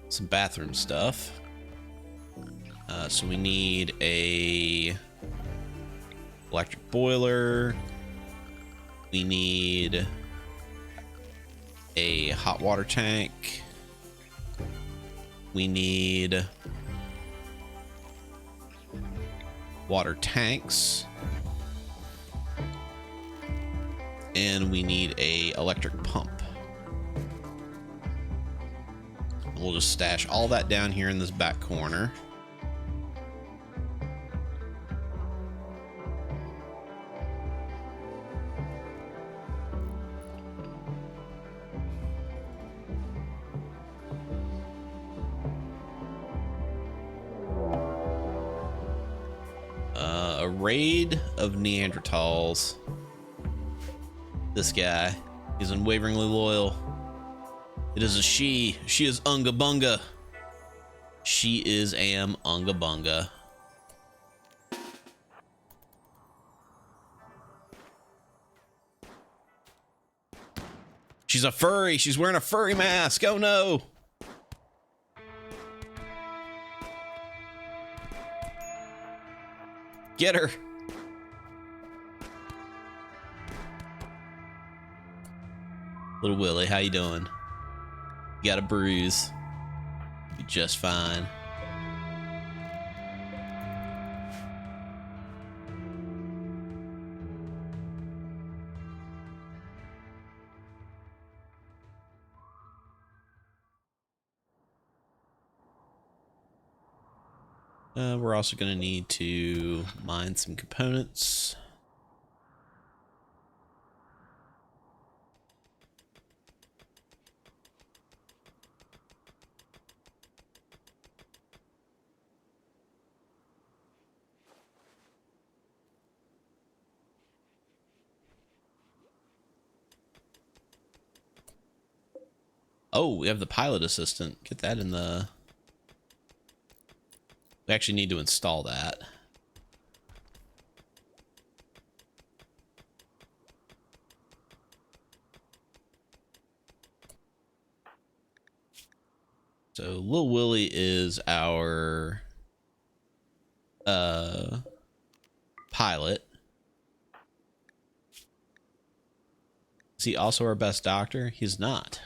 some bathroom stuff. So we need a electric boiler. We need a hot water tank. We need water tanks. And we need a electric pump. We'll just stash all that down here in this back corner. A raid of Neanderthals. This guy, he's unwaveringly loyal. It is a she. She is Unga Bunga. She is Unga Bunga. She's a furry. She's wearing a furry mask. Oh no. Get her. Little Willie, how you doing? You got a bruise. You're just fine. We're also going to need to mine some components. Oh, we have the pilot assistant. Get that in the... We actually need to install that. So Lil Willie is our pilot. Is he also our best doctor? He's not.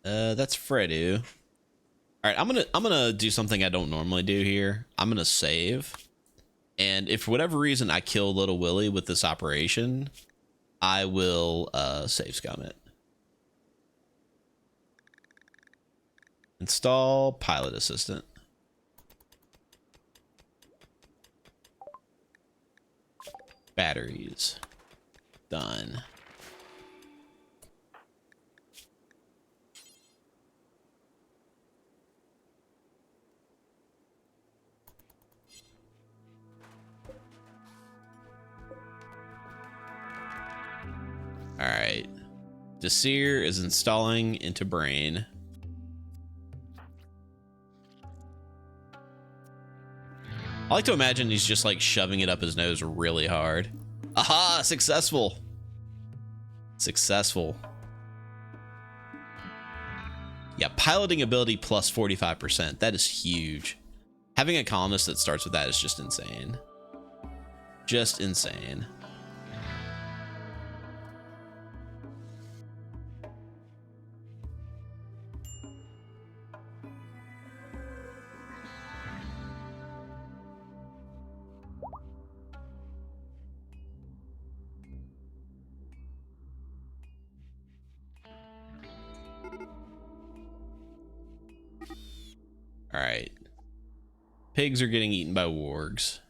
That's Fredu. All right, I'm gonna do something I don't normally do here. I'm gonna save, and if for whatever reason I kill Little Willie with this operation, I will save scum it. Install pilot assistant. Batteries. Done. All right. Desir is installing into brain. I like to imagine he's just like shoving it up his nose really hard. Aha, successful. Successful. Yeah, piloting ability plus 45%. That is huge. Having a columnist that starts with that is just insane. Just insane. All right. Pigs are getting eaten by wargs.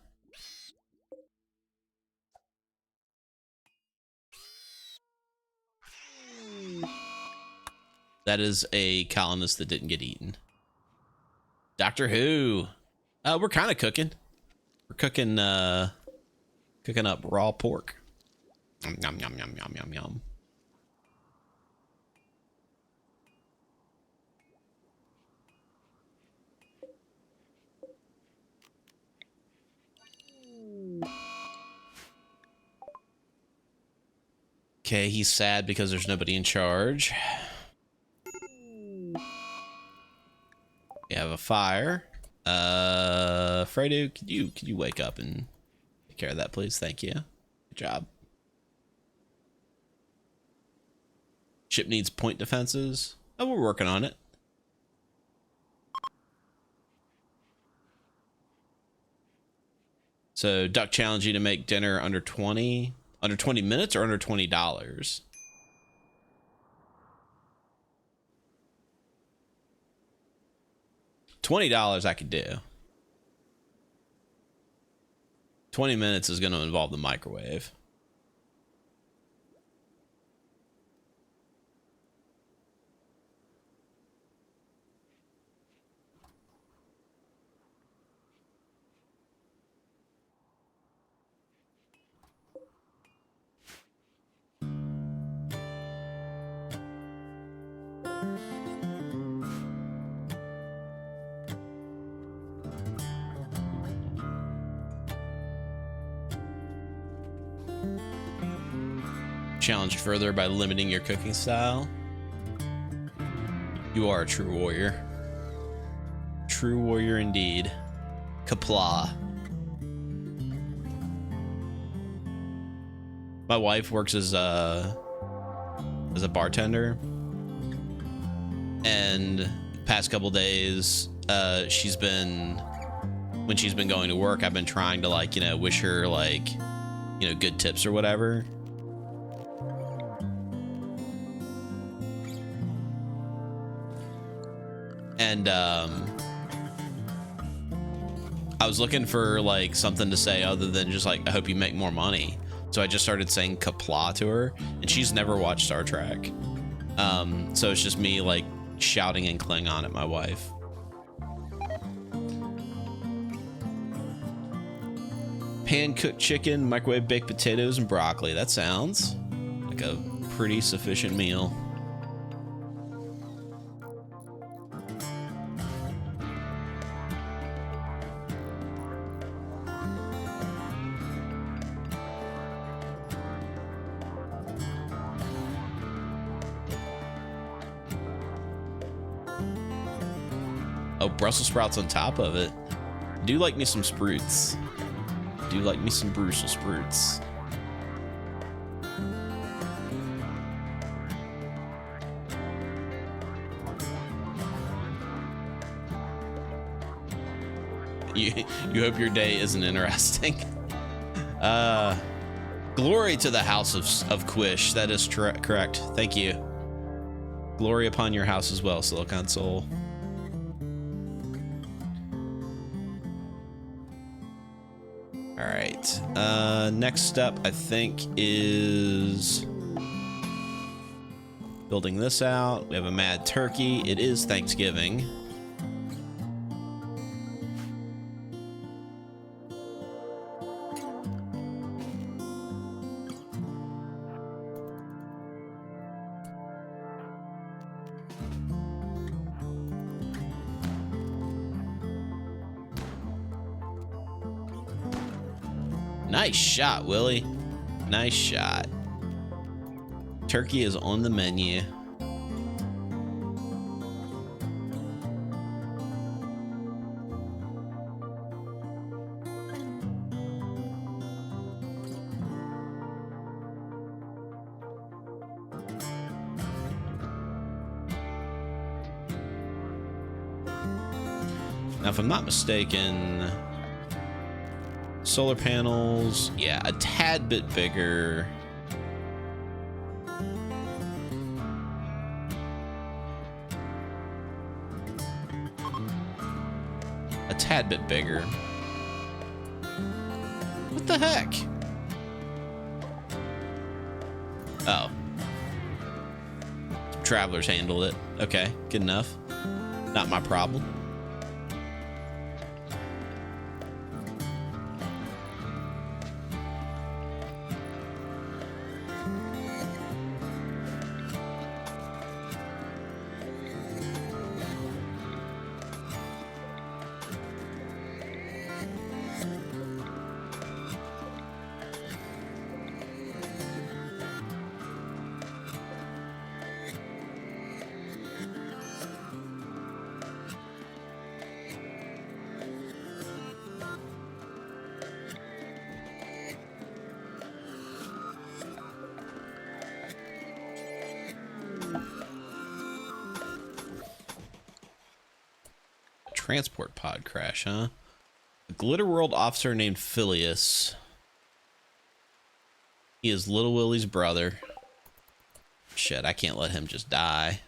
That is a colonist that didn't get eaten. Doctor Who. We're kind of cooking. We're cooking cooking up raw pork. Yum yum yum yum yum yum. Okay, he's sad because there's nobody in charge. We have a fire. Fredo, could you wake up and take care of that, please? Thank you. Good job. Ship needs point defenses. Oh, we're working on it. So Duck challenge you to make dinner under 20 minutes or under $20. $20 I could do. 20 minutes is going to involve the microwave. Challenged further by limiting your cooking style. You are a true warrior. True warrior indeed. Kapla. My wife works as a bartender, and past couple days, when she's been going to work, I've been trying to, like, wish her, like, good tips or whatever. And I was looking for like something to say other than just like, I hope you make more money. So I just started saying Kapla to her, and she's never watched Star Trek. So it's just me like shouting in Klingon at my wife. Pan-cooked chicken, microwave baked potatoes, and broccoli. That sounds like a pretty sufficient meal. Oh, Brussels sprouts on top of it. Do like me some sprouts. Do like me some Brussels sprouts. You hope your day isn't interesting. Glory to the house of Quish. That is correct. Thank you. Glory upon your house as well, Silicon Soul. All right. Next up, I think, is building this out. We have a mad turkey. It is Thanksgiving. Nice shot, Willie. Nice shot. Turkey is on the menu. Now, if I'm not mistaken, solar panels, yeah, a tad bit bigger. A tad bit bigger. What the heck? Oh. Travelers handled it. Okay, good enough. Not my problem. Transport pod crash, huh? A Glitter World officer named Phileas. He is Little Willie's brother. Shit, I can't let him just die.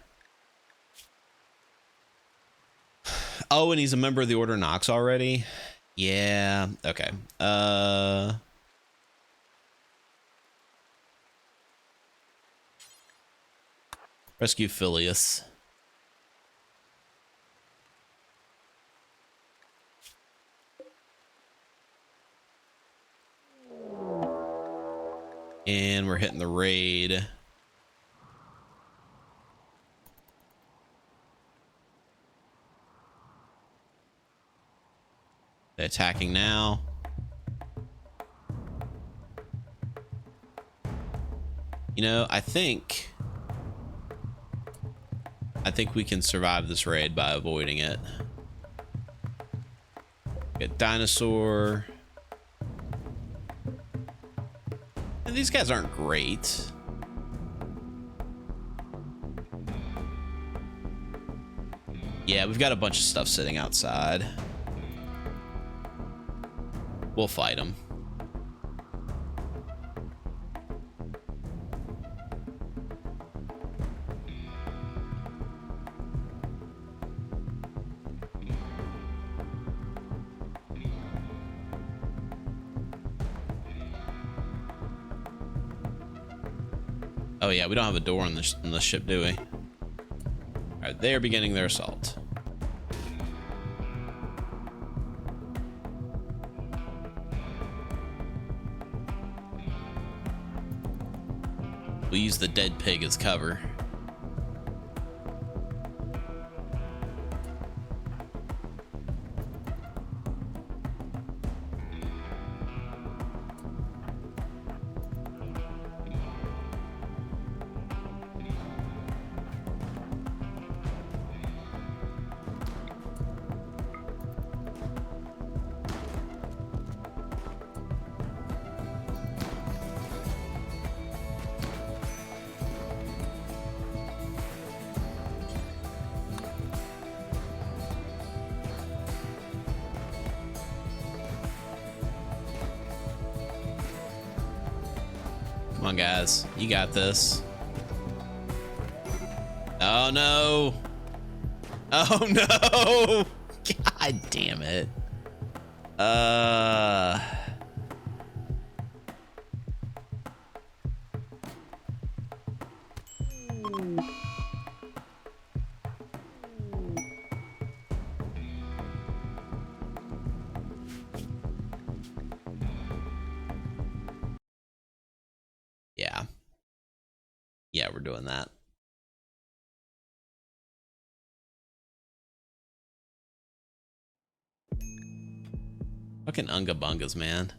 Oh, and he's a member of the Order Nox already? Yeah, okay. Rescue Phileas. And we're hitting the raid. They're attacking now. You know, I think we can survive this raid by avoiding it. Get dinosaur. And these guys aren't great. Yeah, we've got a bunch of stuff sitting outside. We'll fight them. Oh yeah, we don't have a door on the ship, do we? All right, they are beginning their assault. We'll use the dead pig as cover. Come on, guys. You got this. Oh, no. Oh, no. God damn it. Yeah, we're doing that. Fucking Unga Bungas, man.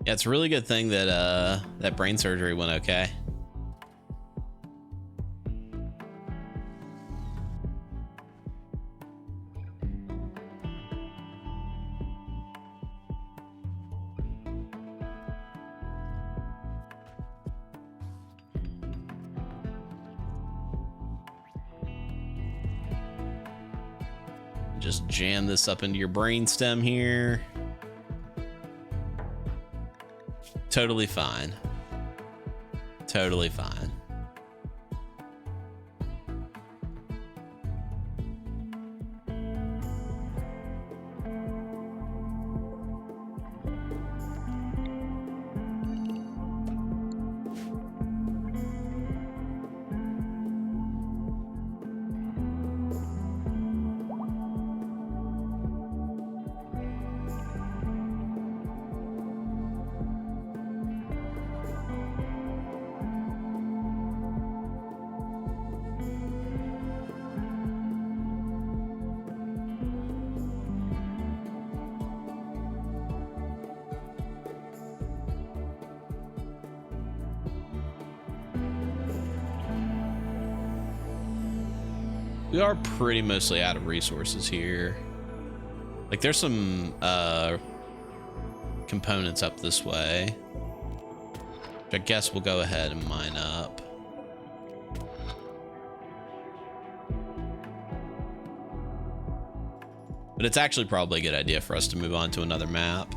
Yeah, it's a really good thing that that brain surgery went okay. Just jam this up into your brain stem here. Totally fine. Totally fine. We are pretty mostly out of resources here. Like there's some components up this way, which I guess we'll go ahead and mine up. But it's actually probably a good idea for us to move on to another map.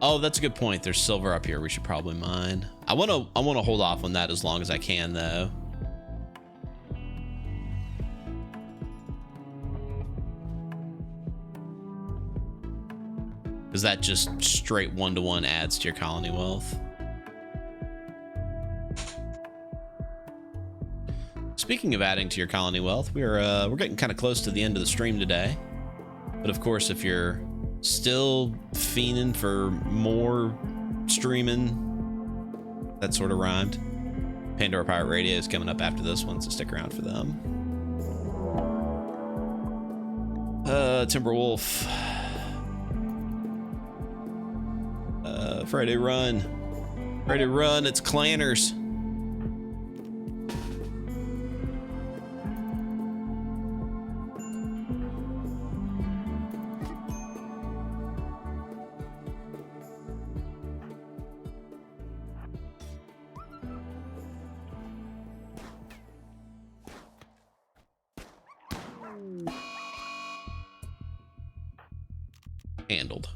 Oh, that's a good point. There's silver up here. We should probably mine. I want to hold off on that as long as I can, though. Because that just straight 1-to-1 adds to your colony wealth. Speaking of adding to your colony wealth, we're getting kind of close to the end of the stream today. But of course, if you're still fiending for more streaming. That sort of rhymed. Pandora Pirate Radio is coming up after this one, so stick around for them. Timberwolf. Friday Run. Friday Run, it's Clanners. Handled.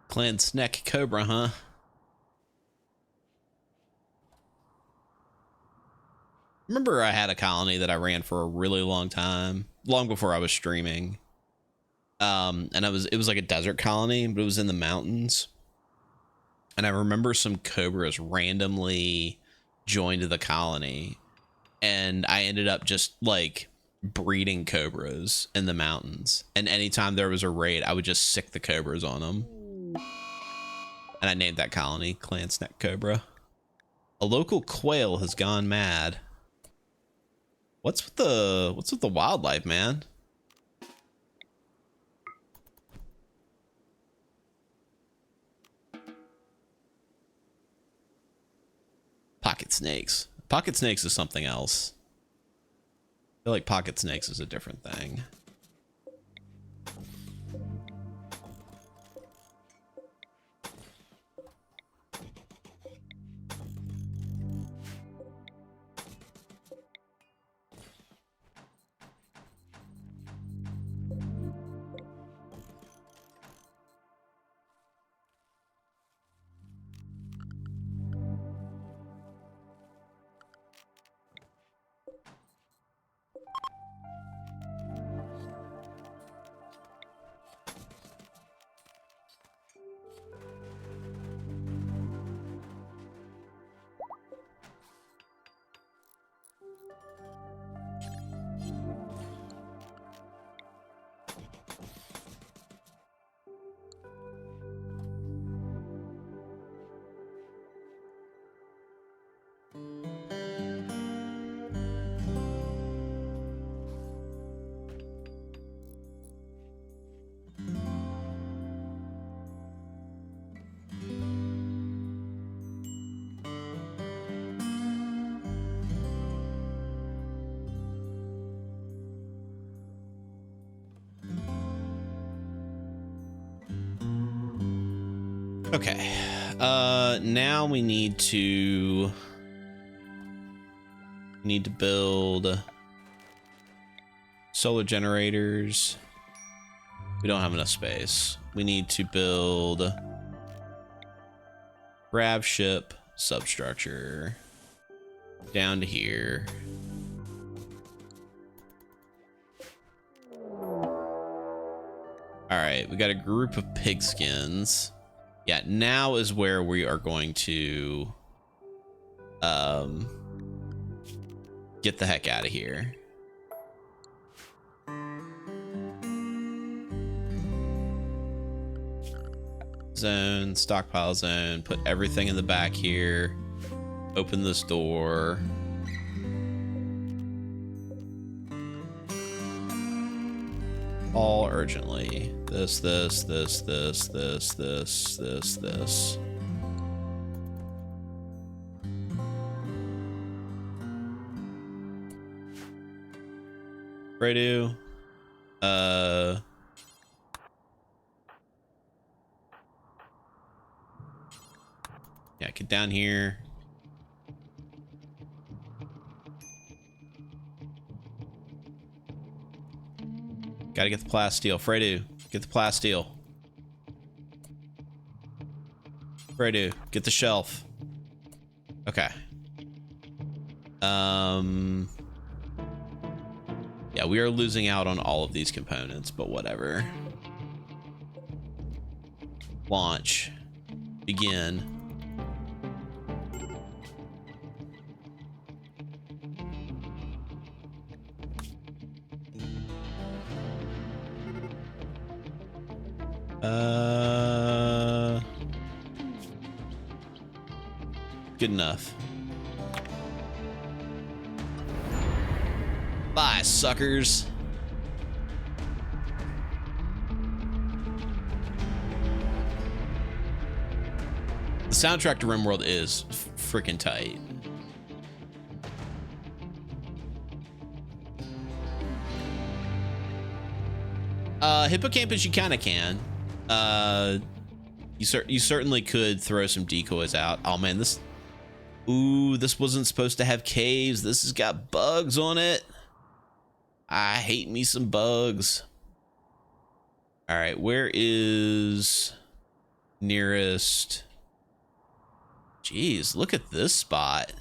Clan Snack Cobra, huh? Remember I had a colony that I ran for a really long time, long before I was streaming. And it was like a desert colony, but it was in the mountains. And I remember some cobras randomly joined the colony, and I ended up just like breeding cobras in the mountains. And anytime there was a raid, I would just sick the cobras on them. And I named that colony Clan Snack Cobra. A local quail has gone mad. What's with the wildlife, man? Pocket snakes. Pocket snakes is something else. I feel like pocket snakes is a different thing. Okay, now we need to build solar generators. We don't have enough space. We need to build grab ship substructure down to here. All right, we got a group of pigskins. Yeah, now is where we are going to get the heck out of here. Zone, stockpile zone, put everything in the back here. Open this door. All urgently. This. Radio. Yeah, get down here. Gotta get the plasteel. Fredu, get the plasteel. Fredu, get the shelf. Okay. Yeah, we are losing out on all of these components, but whatever. Launch. Begin. Good enough. Bye, suckers. The soundtrack to Rimworld is freaking tight. Hippocampus, you kind of can. You certainly could throw some decoys out. Oh man, this. Ooh, this wasn't supposed to have caves. This has got bugs on it. I hate me some bugs. All right, where is nearest? Jeez, look at this spot.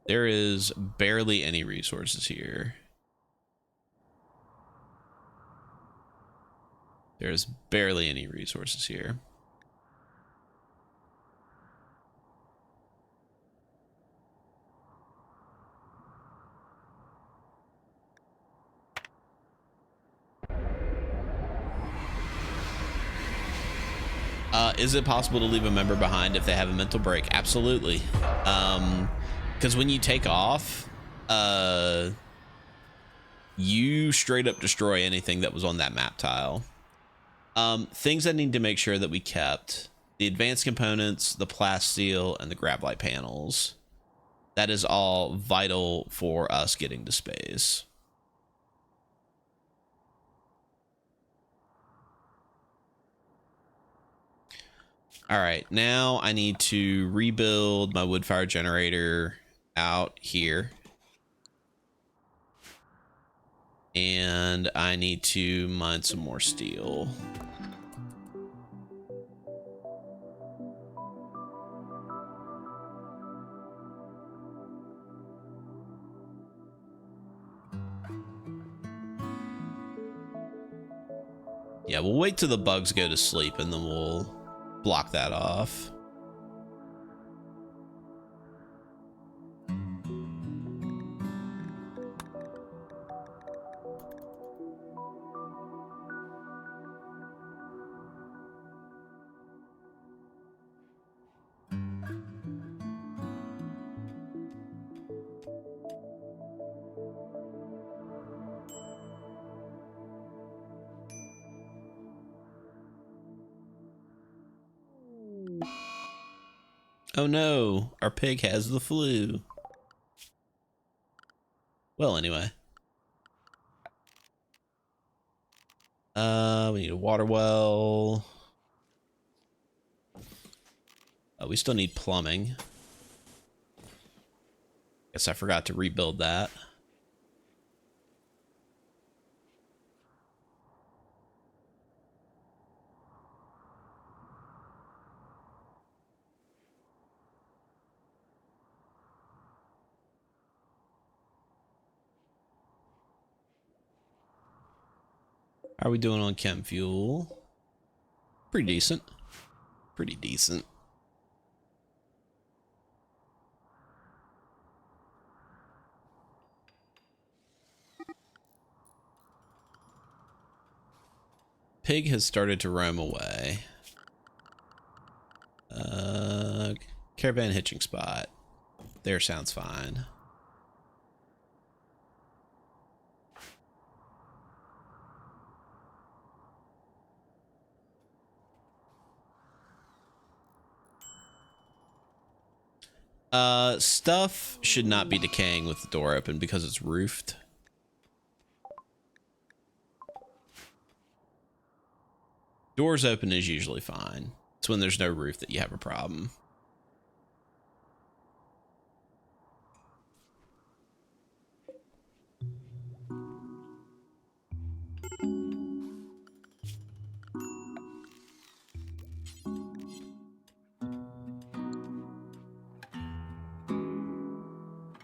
There is barely any resources here. There's barely any resources here. Is it possible to leave a member behind if they have a mental break? Absolutely. Because when you take off, you straight up destroy anything that was on that map tile. Things I need to make sure that we kept: the advanced components, the plasteel, and the grab light panels. That is all vital for us getting to space. All right, now I need to rebuild my wood fire generator out here. And I need to mine some more steel. Yeah, we'll wait till the bugs go to sleep and then we'll block that off. Oh no, our pig has the flu. Well, anyway. We need a water well. We still need plumbing. Guess I forgot to rebuild that. How are we doing on chem fuel? Pretty decent. Pretty decent. Pig has started to roam away. Caravan hitching spot. There sounds fine. Stuff should not be decaying with the door open because it's roofed. Doors open is usually fine. It's when there's no roof that you have a problem.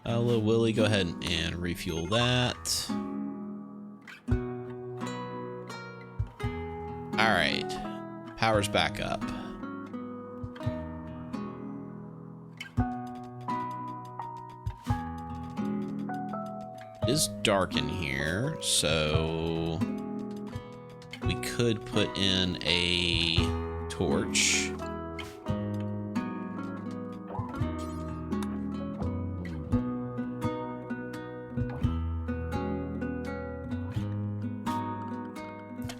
Little Willie, go ahead and refuel that. All right, power's back up. It is dark in here, so we could put in a torch.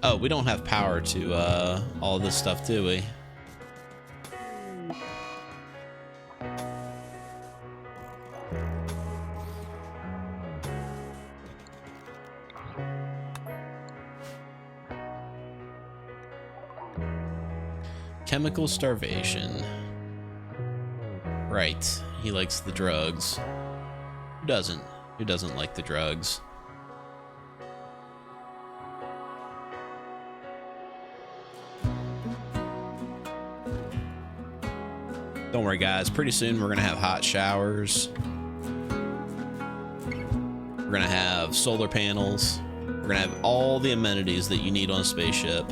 Oh, we don't have power to all this stuff, do we? Chemical starvation. Right, he likes the drugs. Who doesn't? Who doesn't like the drugs? Don't worry, guys. Pretty soon we're gonna have hot showers. We're gonna have solar panels. We're gonna have all the amenities that you need on a spaceship.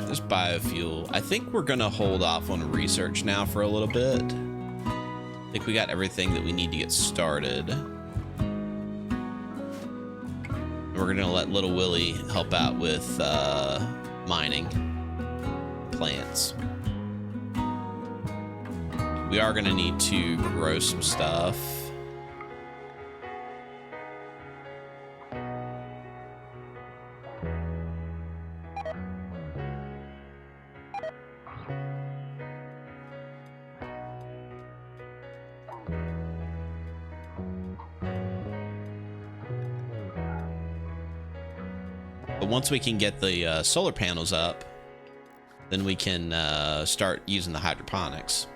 There's biofuel. I think we're gonna hold off on research now for a little bit. I think we got everything that we need to get started. We're gonna let little Willie help out with mining plants. We are gonna need to grow some stuff. But once we can get the solar panels up, then we can start using the hydroponics.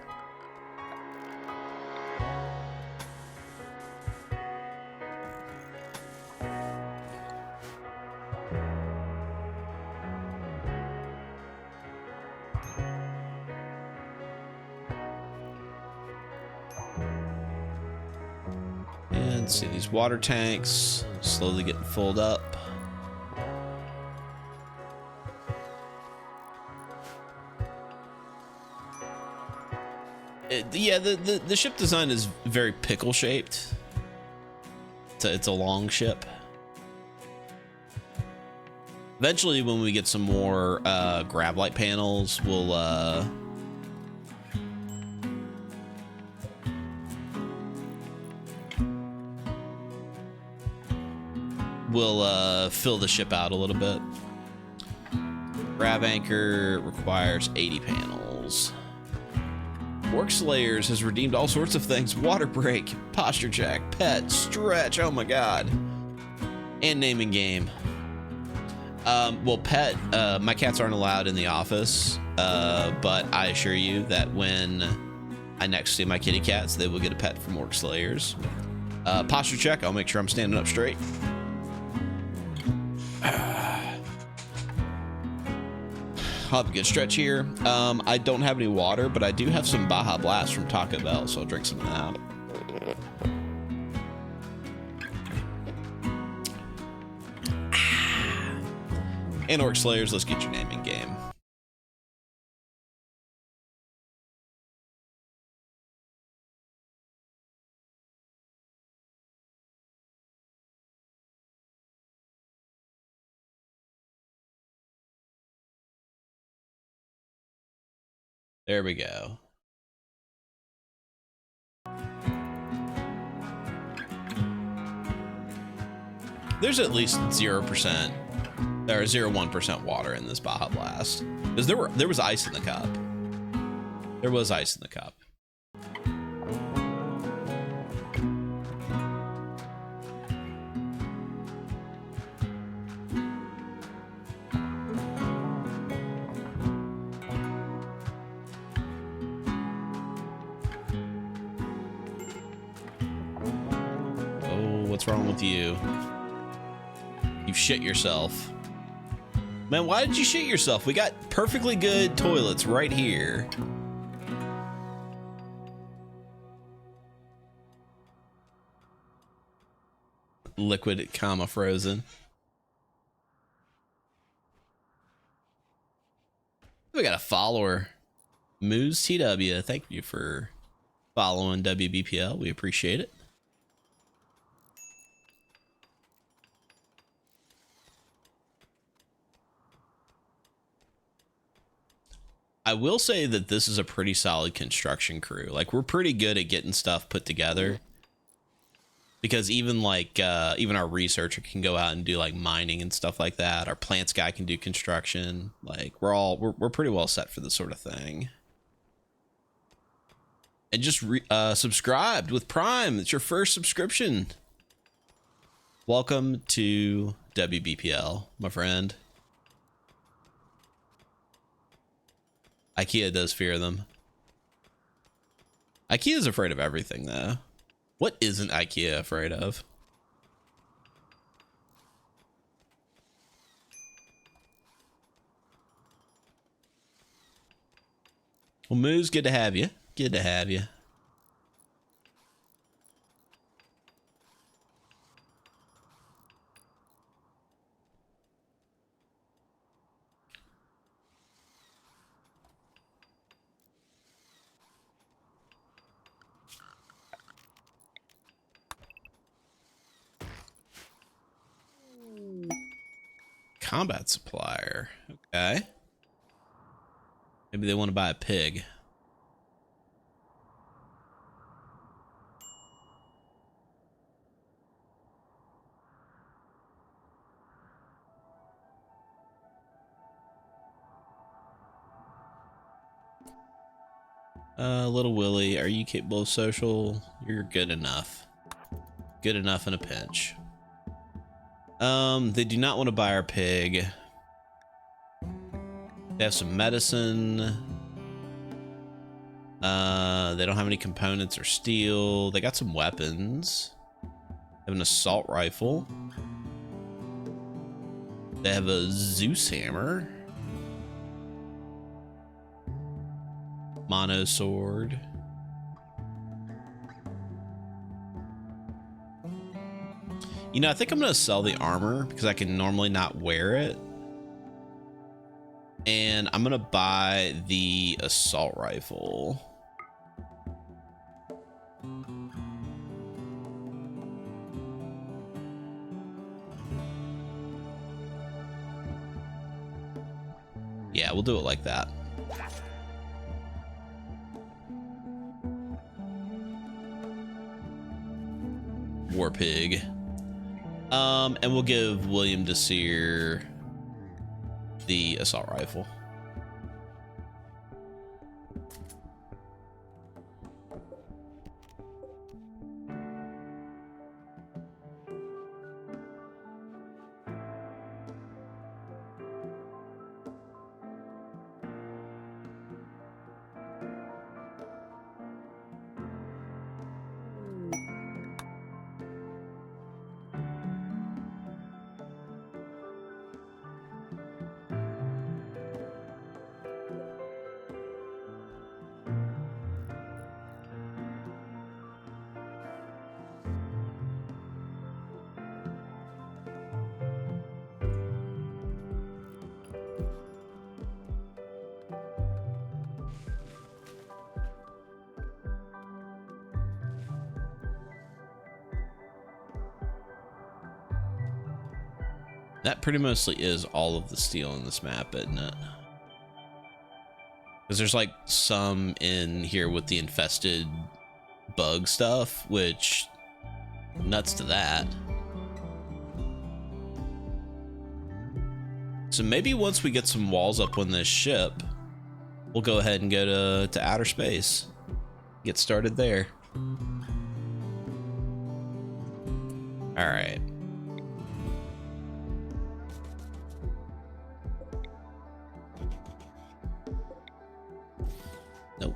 And see these water tanks slowly getting filled up. Yeah, the ship design is very pickle shaped. It's a long ship. Eventually, when we get some more grav light panels, we'll fill the ship out a little bit. Grav anchor requires 80 panels. Orc Slayers has redeemed all sorts of things. Water break, posture check, pet, stretch. Oh my god. And naming game. Well, pet, my cats aren't allowed in the office, but I assure you that when I next see my kitty cats, they will get a pet from Orc Slayers. Posture check, I'll make sure I'm standing up straight. I'll have a good stretch here. I don't have any water, but I do have some Baja Blast from Taco Bell, so I'll drink some of that. And Orc Slayers, let's get your naming game. There we go. There's at least 0% or 0.1% water in this Baja Blast. Because there was ice in the cup. There was ice in the cup. What's wrong with you? You've shit yourself. Man, why did you shit yourself? We got perfectly good toilets right here. Liquid, comma, frozen. We got a follower. Moose TW, thank you for following WBPL. We appreciate it. I will say that this is a pretty solid construction crew. Like, we're pretty good at getting stuff put together. Because even like, even our researcher can go out and do like mining and stuff like that. Our plants guy can do construction. Like, we're pretty well set for this sort of thing. And just subscribed with Prime. It's your first subscription. Welcome to WBPL, my friend. IKEA does fear them. IKEA's afraid of everything, though. What isn't IKEA afraid of? Well, Moose, good to have you. Good to have you. Combat supplier. Okay. Maybe they want to buy a pig. Little Willie, are you capable of social? You're good enough. Good enough in a pinch. They do not want to buy our pig. They have some medicine. They don't have any components or steel. They got some weapons. They have an assault rifle. They have a Zeus hammer. Mono sword. You know, I think I'm going to sell the armor because I can normally not wear it. And I'm going to buy the assault rifle. Yeah, we'll do it like that. War pig. And we'll give William Desir the assault rifle. That pretty mostly is all of the steel in this map, isn't it? Because there's like some in here with the infested bug stuff, which nuts to that. So maybe once we get some walls up on this ship, we'll go ahead and go to outer space. Get started there. All right. Nope.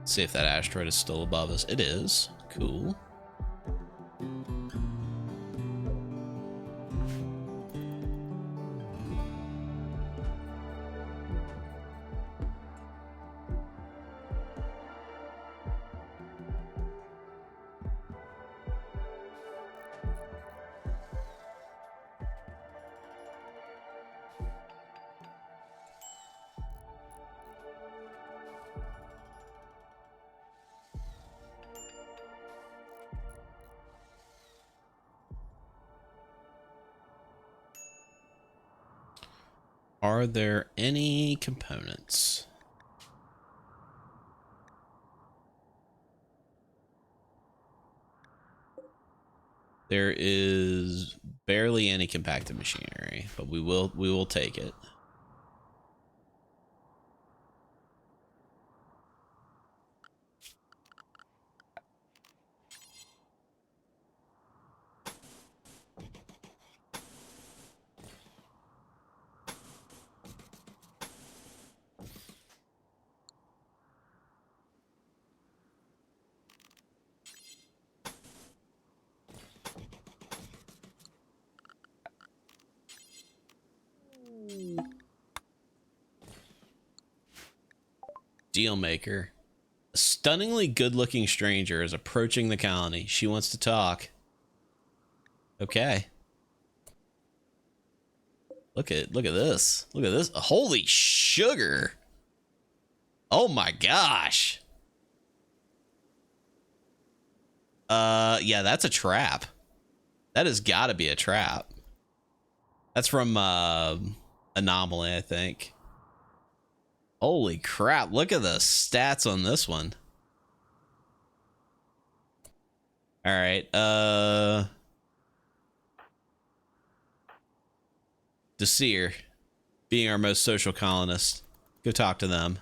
See if that asteroid is still above us. It is. Cool. Are there any components? There is barely any compacted machinery, but we will take it. Dealmaker. A stunningly good-looking stranger is approaching the colony. She wants to talk. Okay. Look at this. Look at this. Holy sugar. Oh my gosh. Yeah, that's a trap. That has got to be a trap. That's from Anomaly, I think. Holy crap, look at the stats on this one. All right, Desir, being our most social colonist, go talk to them.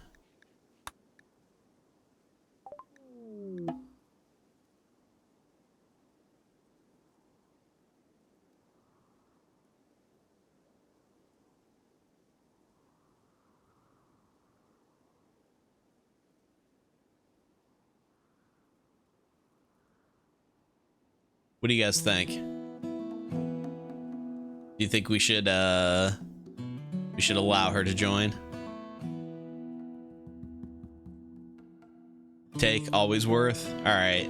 What do you guys think? Do you think we should allow her to join? Take always worth. All right.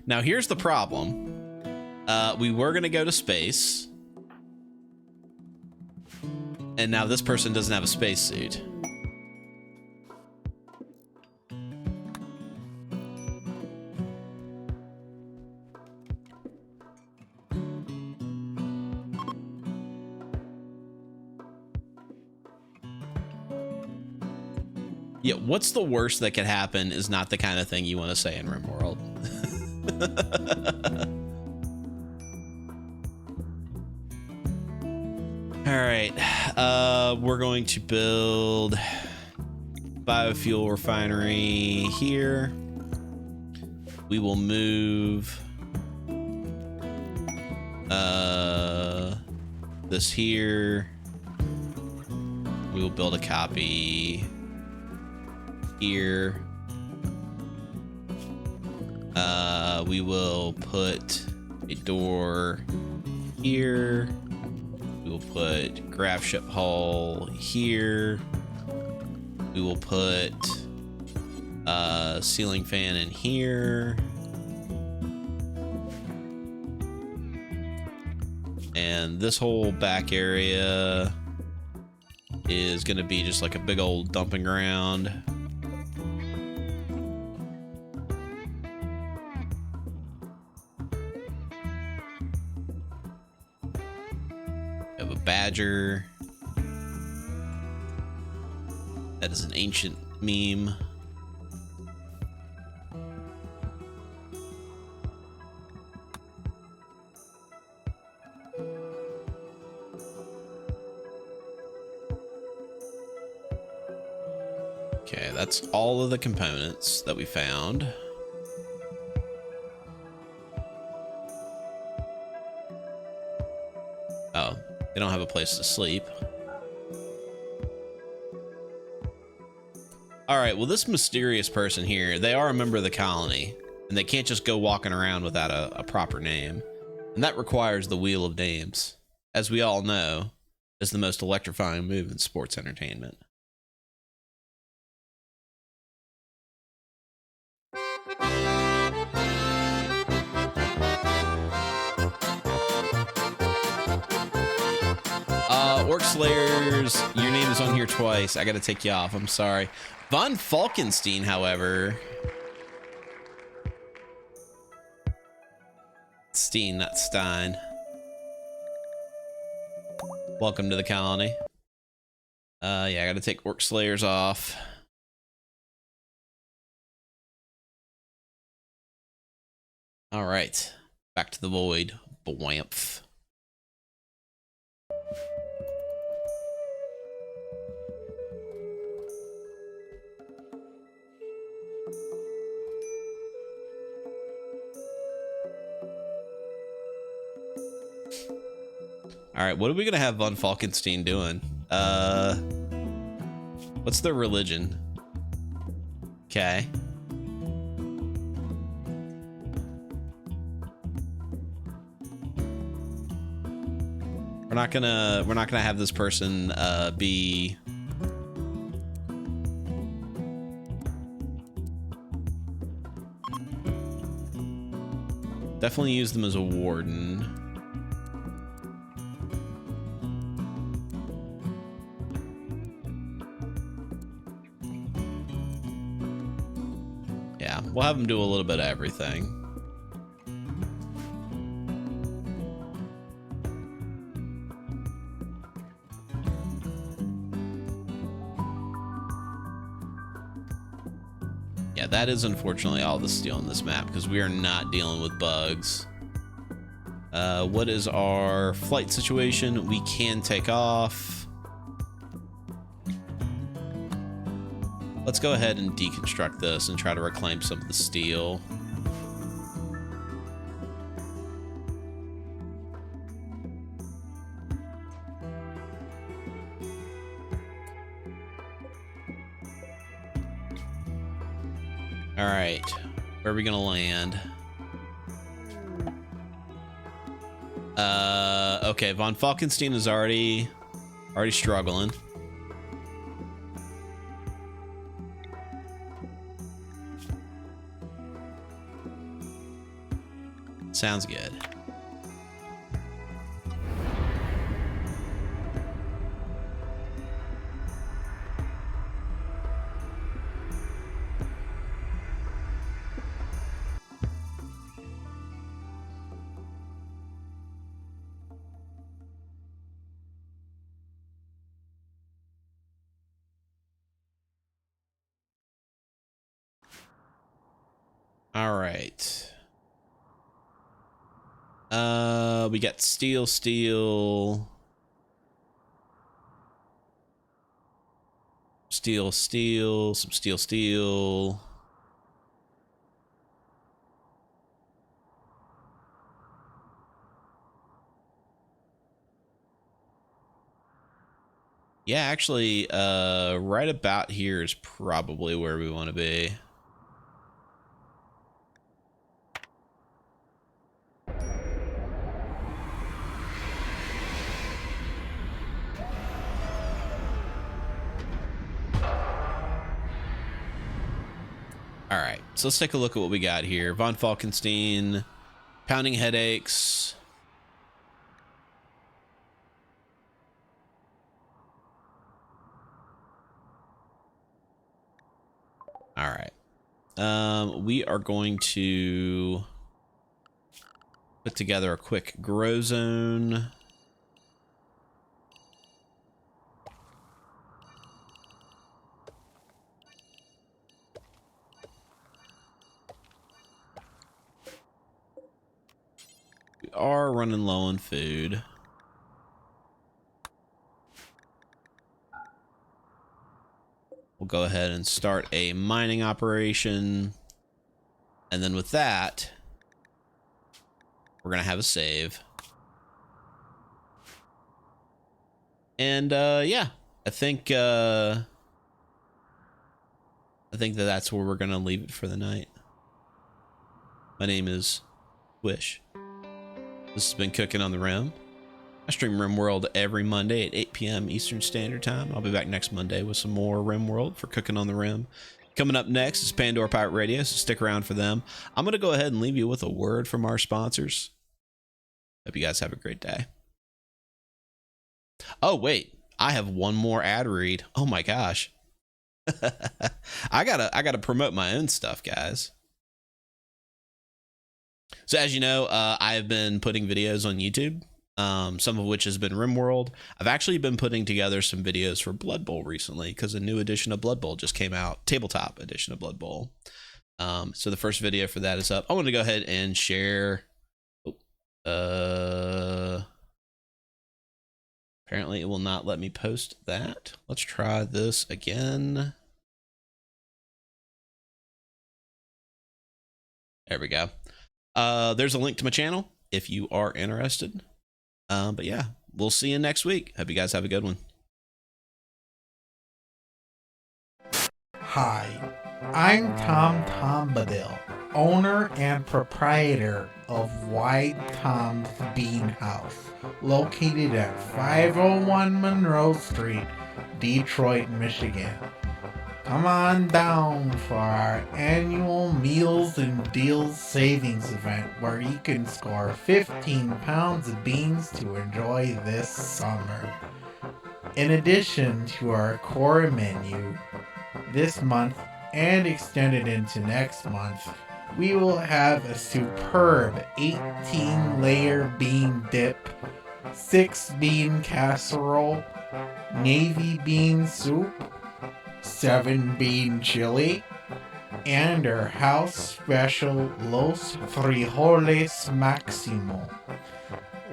Now here's the problem. We were gonna go to space, and now this person doesn't have a spacesuit. Yeah, what's the worst that could happen is not the kind of thing you want to say in Rimworld. All right, we're going to build biofuel refinery here. We will move this here. We will build a copy here. We will put a door here. We will put graph ship hull here. We will put a ceiling fan in here. And this whole back area is going to be just like a big old dumping ground. Badger. That is an ancient meme. Okay, that's all of the components that we found. Oh, they don't have a place to sleep. All right, well, this mysterious person here, they are a member of the colony, and they can't just go walking around without a proper name. And that requires the Wheel of Names, as we all know, is the most electrifying move in sports entertainment. Orc Slayers, your name is on here twice. I gotta take you off, I'm sorry. Von Falkenstein, however. Steen, not Stein. Welcome to the colony. Yeah, I gotta take Orc Slayers off. All right, back to the void. Bwamph. All right, what are we gonna have Von Falkenstein doing? What's their religion? Okay. We're not gonna have this person be definitely use them as a warden. Yeah, we'll have them do a little bit of everything. Yeah, that is unfortunately all the steel on this map because we are not dealing with bugs. What is our flight situation? We can take off. Let's go ahead and deconstruct this and try to reclaim some of the steel. All right, where are we gonna land? Okay, Von Falkenstein is already struggling. Sounds good. All right. We got steel, some steel. Yeah, actually, right about here is probably where we want to be. All right, so let's take a look at what we got here. Von Falkenstein, pounding headaches. All right. We are going to put together a quick grow zone. we are running low on food. We'll go ahead and start a mining operation. And then with that, we're going to have a save. And yeah, I think that that's where we're going to leave it for the night. My name is Quish. This has been Cooking on the Rim. I stream Rimworld every Monday at 8 p.m. Eastern Standard Time. I'll be back next Monday with some more Rimworld for Cooking on the Rim. Coming up next is Pandora Pirate Radio, so stick around for them. I'm going to go ahead and leave you with a word from our sponsors. Hope you guys have a great day. Oh, wait. I have one more ad read. Oh, my gosh. I gotta promote my own stuff, guys. So as you know, I have been putting videos on YouTube. Some of which has been Rimworld. I've actually been putting together some videos for Blood Bowl recently because a new edition of Blood Bowl just came out, tabletop edition of Blood Bowl. So the first video for that is up. I want to go ahead and share. Apparently it will not let me post that. Let's try this again. There we go. There's a link to my channel if you are interested. But yeah, we'll see you next week. Hope you guys have a good one. Hi, I'm Tom Tombadil, owner and proprietor of Wide Tom's Bean House, located at 501 Monroe Street, Detroit, Michigan. Come on down for our annual Meals and Deals savings event where you can score 15 pounds of beans to enjoy this summer. In addition to our core menu, this month and extended into next month, we will have a superb 18-layer bean dip, 6-bean casserole, navy bean soup, 7-bean chili, and our house special Los Frijoles Maximo.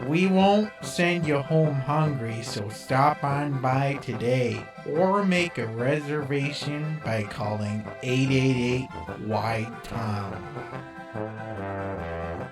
We won't send you home hungry, so stop on by today or make a reservation by calling 888-WIDE-TOM.